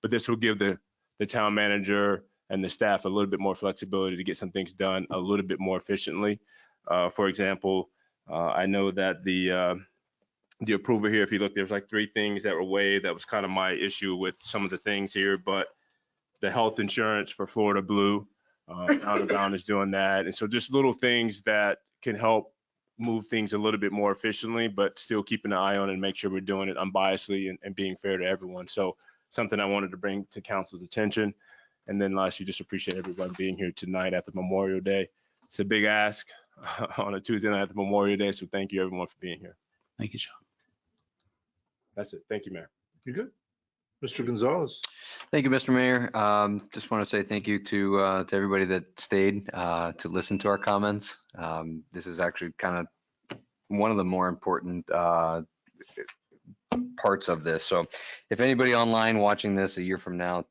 But this will give the town manager and the staff a little bit more flexibility to get some things done a little bit more efficiently. For example, I know that the approval here, if you look, there's like 3 things that were waived. That was kind of my issue with some of the things here, but the health insurance for Florida Blue, Town of Brown is doing that. And so just little things that can help move things a little bit more efficiently, but still keeping an eye on it and make sure we're doing it unbiasedly and being fair to everyone. So something I wanted to bring to council's attention. And then lastly, just appreciate everyone being here tonight after Memorial Day. It's a big ask on a Tuesday night after Memorial Day. So thank you everyone for being here.
Thank you, Sean.
That's it. Thank you, Mayor.
You good? Mr. Gonzalez?
Thank you, Mr. Mayor. Just want to say thank you to everybody that stayed to listen to our comments. This is actually kind of one of the more important parts of this. So if anybody online watching this a year from now,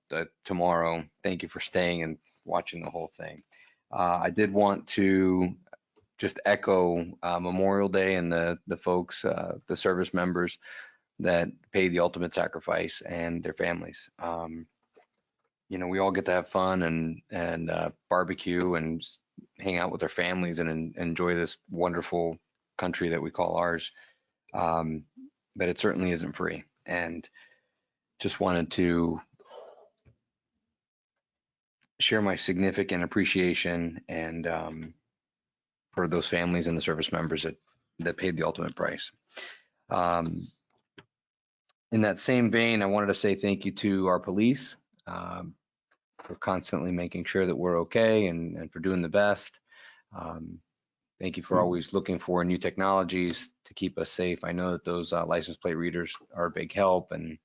tomorrow, thank you for staying and watching the whole thing. I did want to just echo Memorial Day and the folks, the service members that pay the ultimate sacrifice and their families. You know, we all get to have fun and barbecue and hang out with our families and enjoy this wonderful country that we call ours. But it certainly isn't free. And just wanted to share my significant appreciation and for those families and the service members that paid the ultimate price. In that same vein, I wanted to say thank you to our police for constantly making sure that we're okay and for doing the best. Thank you for always looking for new technologies to keep us safe. I know that those license plate readers are a big help, and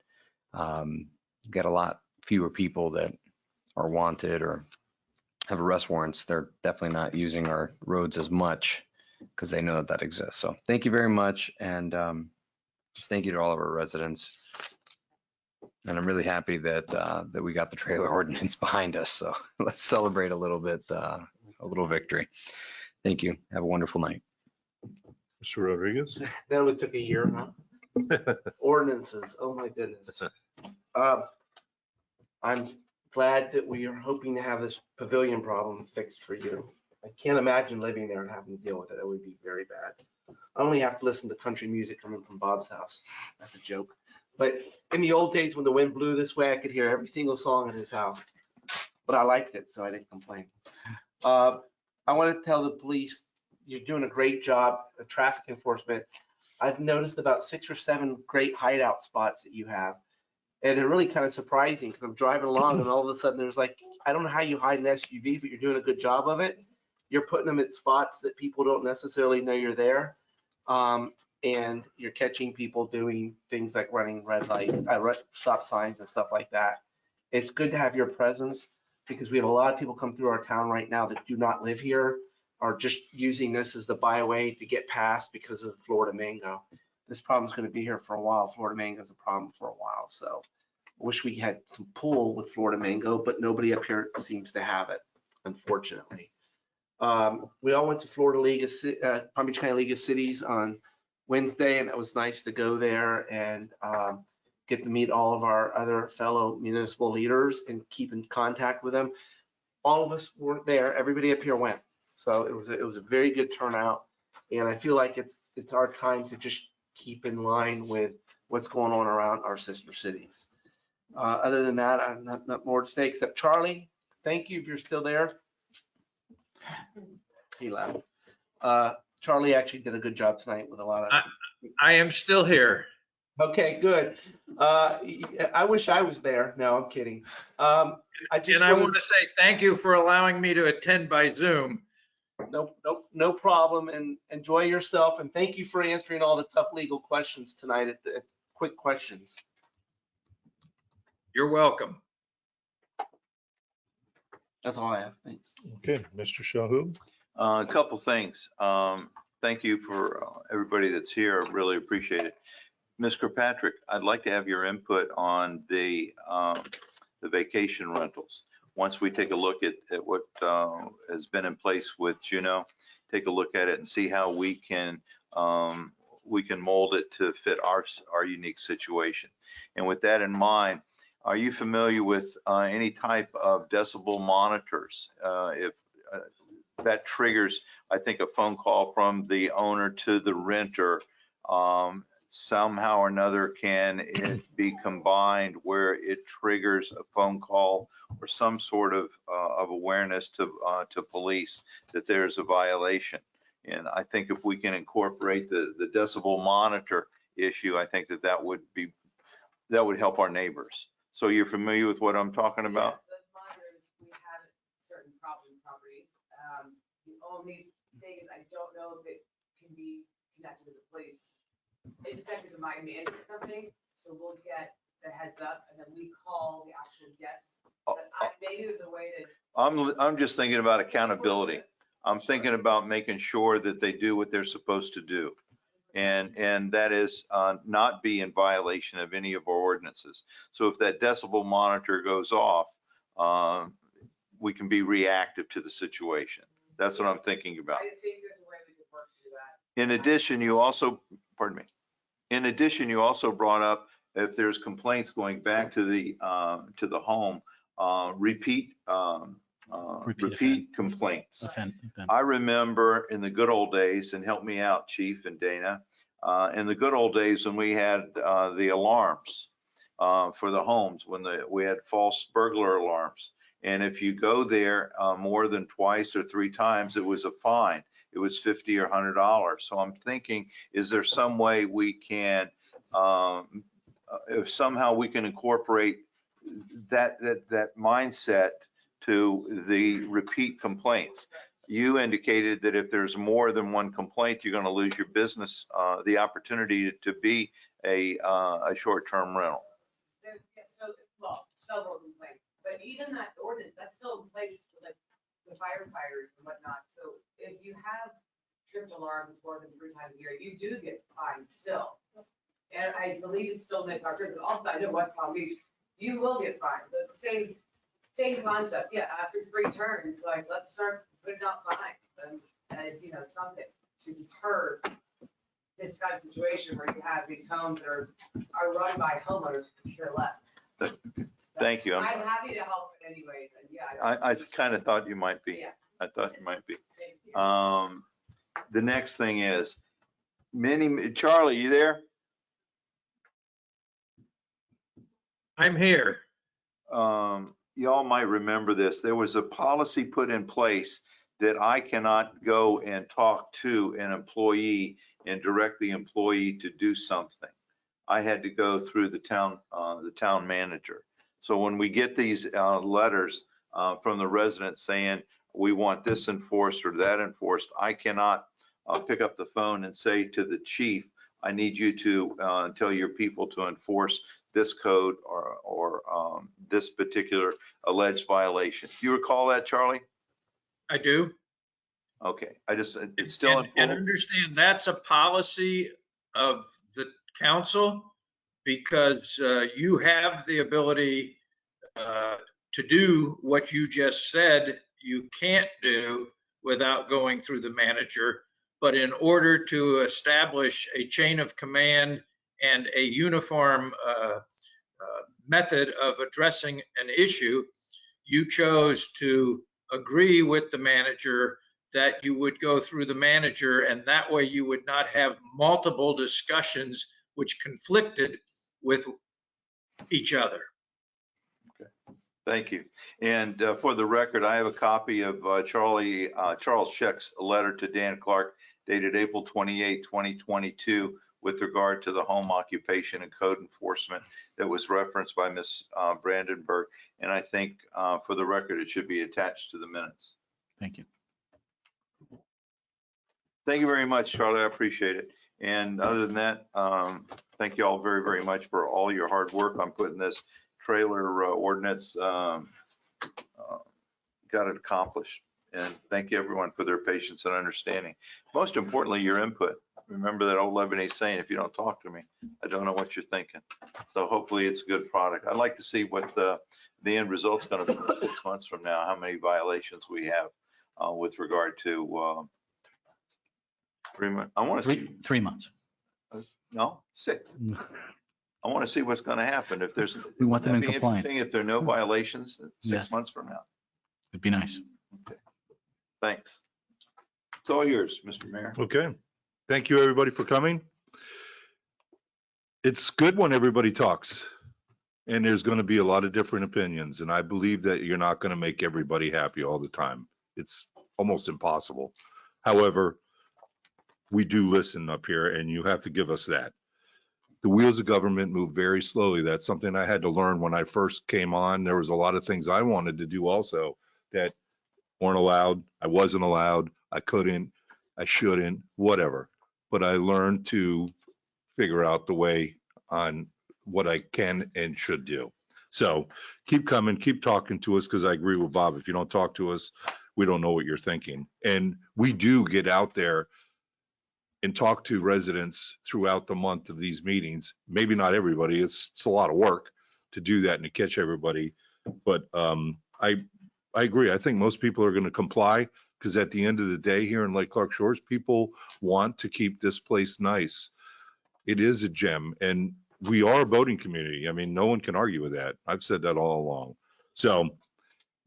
get a lot fewer people that are wanted or have arrest warrants. They're definitely not using our roads as much because they know that exists. So thank you very much. And just thank you to all of our residents. And I'm really happy that we got the trailer ordinance behind us. So let's celebrate a little bit, a little victory. Thank you. Have a wonderful night.
Mr. Rodriguez?
That only took a year, huh? Ordinances, oh my goodness. I'm glad that we are hoping to have this pavilion problem fixed for you. I can't imagine living there and having to deal with it. It would be very bad. I only have to listen to country music coming from Bob's house. That's a joke. But in the old days when the wind blew this way, I could hear every single song in his house. But I liked it, so I didn't complain. I want to tell the police, you're doing a great job of traffic enforcement. I've noticed about 6 or 7 great hideout spots that you have. And they're really kind of surprising because I'm driving along and all of a sudden there's like, I don't know how you hide an SUV, but you're doing a good job of it. You're putting them at spots that people don't necessarily know you're there. And you're catching people doing things like running red light, stop signs and stuff like that. It's good to have your presence because we have a lot of people come through our town right now that do not live here, are just using this as the byway to get past because of Florida mango. This problem's going to be here for a while. Florida mango is a problem for a while. So I wish we had some pull with Florida mango, but nobody up here seems to have it, unfortunately. We all went to Florida League of Palm Beach County League of Cities on Wednesday, and it was nice to go there and get to meet all of our other fellow municipal leaders and keep in contact with them. All of us weren't there. Everybody up here went. So it was a very good turnout. And I feel like it's our time to just keep in line with what's going on around our sister cities. Other than that, I'm not more to say except Charlie, thank you if you're still there. He left. Charlie actually did a good job tonight with a lot of.
I am still here.
Okay, good. I wish I was there. No, I'm kidding. I just
And I
wanted
want to say thank you for allowing me to attend by Zoom.
no problem, and enjoy yourself. And thank you for answering all the tough legal questions tonight at the quick questions.
You're welcome.
That's all I have. Thanks.
Okay, Mr. Shahu?
A couple things. Thank you for everybody that's here. I really appreciate it. Ms. Kirkpatrick, I'd like to have your input on the vacation rentals. Once we take a look at what has been in place with Juneau, take a look at it and see how we can mold it to fit our unique situation. And with that in mind, are you familiar with any type of decibel monitors? If that triggers, I think, a phone call from the owner to the renter, somehow or another, can it be combined where it triggers a phone call or some sort of awareness to police that there's a violation? And I think if we can incorporate the decibel monitor issue, I think that would help our neighbors. So you're familiar with what I'm talking about?
Those monitors, we have at certain problem properties. The only thing is I don't know if it can be connected to the police. It's connected to my management company, so we'll get the heads up and then we call the actual guests. But maybe there's a way to.
I'm just thinking about accountability. I'm thinking about making sure that they do what they're supposed to do. And that is not be in violation of any of our ordinances. So if that decibel monitor goes off, we can be reactive to the situation. That's what I'm thinking about.
I think there's a way we could work through that.
In addition, you also, pardon me. In addition, you also brought up if there's complaints going back to the home, repeat complaints. I remember in the good old days, and help me out, Chief and Dana, in the good old days when we had the alarms for the homes, when we had false burglar alarms. And if you go there more than twice or three times, it was a fine. It was $50 or $100. So I'm thinking, is there some way we can, if somehow we can incorporate that mindset to the repeat complaints? You indicated that if there's more than one complaint, you're going to lose your business, the opportunity to be a short-term rental.
Well, several complaints, but even that ordinance, that's still in place for like the firefighters and whatnot. So if you have tripped alarms more than 3 times a year, you do get fined still. And I believe it's still in the contract, but also I know West Palm Beach, you will get fined. So it's the same concept. Yeah, after 3 turns, like let's start putting out fines and something to deter this kind of situation where you have these homes that are run by homeowners who care less.
Thank you.
I'm happy to help in any ways. And yeah,
I kind of thought you might be.
Yeah.
I thought you might be. The next thing is, Charlie, you there?
I'm here.
Y'all might remember this. There was a policy put in place that I cannot go and talk to an employee and direct the employee to do something. I had to go through the town manager. So when we get these letters from the residents saying we want this enforced or that enforced, I cannot pick up the phone and say to the chief, I need you to tell your people to enforce this code or this particular alleged violation. Do you recall that, Charlie?
I do.
Okay, it's still in
and understand that's a policy of the council, because you have the ability to do what you just said you can't do without going through the manager. But in order to establish a chain of command and a uniform method of addressing an issue, you chose to agree with the manager that you would go through the manager, and that way you would not have multiple discussions which conflicted with each other.
Okay, thank you. And for the record, I have a copy of Charles Scheck's letter to Dan Clark dated April 28, 2022, with regard to the home occupation and code enforcement that was referenced by Ms. Brandenburg. And I think for the record, it should be attached to the minutes.
Thank you.
Thank you very much, Charlie. I appreciate it. And other than that, thank you all very, very much for all your hard work on putting this trailer ordinance, got it accomplished. And thank you everyone for their patience and understanding. Most importantly, your input. Remember that old Lebanese saying, if you don't talk to me, I don't know what you're thinking. So hopefully it's a good product. I'd like to see what the end result's going to be 6 months from now, how many violations we have with regard to 3 months. I want to see.
3 months.
No, 6. I want to see what's going to happen. If there's,
We want them in
that'd be
compliance.
interesting if there are no violations 6
Yes.
months from now.
It'd be nice.
Okay. Thanks. It's all yours, Mr. Mayor.
Okay. Thank you, everybody, for coming. It's good when everybody talks. And there's going to be a lot of different opinions. And I believe that you're not going to make everybody happy all the time. It's almost impossible. However, we do listen up here, and you have to give us that. The wheels of government move very slowly. That's something I had to learn when I first came on. There was a lot of things I wanted to do also that weren't allowed. I wasn't allowed. I couldn't. I shouldn't, whatever. But I learned to figure out the way on what I can and should do. So keep coming, keep talking to us, because I agree with Bob. If you don't talk to us, we don't know what you're thinking. And we do get out there and talk to residents throughout the month of these meetings. Maybe not everybody. It's a lot of work to do that and to catch everybody. But I agree. I think most people are going to comply, because at the end of the day here in Lake Clark Shores, people want to keep this place nice. It is a gem, and we are a boating community. I mean, no one can argue with that. I've said that all along. So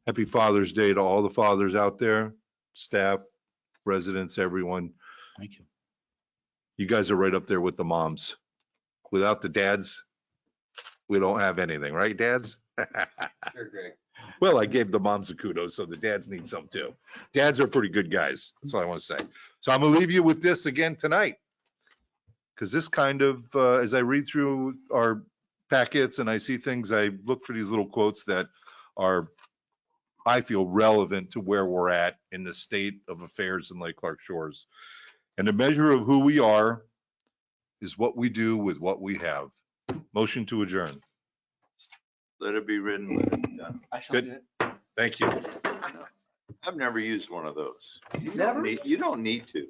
happy Father's Day to all the fathers out there, staff, residents, everyone.
Thank you.
You guys are right up there with the moms. Without the dads, we don't have anything, right, dads?
Sure, Greg.
Well, I gave the moms a kudos, so the dads need some too. Dads are pretty good guys. That's all I want to say. So I'm gonna leave you with this again tonight. Because this kind of, as I read through our packets and I see things, I look for these little quotes that are, I feel, relevant to where we're at in the state of affairs in Lake Clark Shores. And the measure of who we are is what we do with what we have. Motion to adjourn.
Let it be written, let it be done.
Good. Thank you.
I've never used one of those. You don't need to.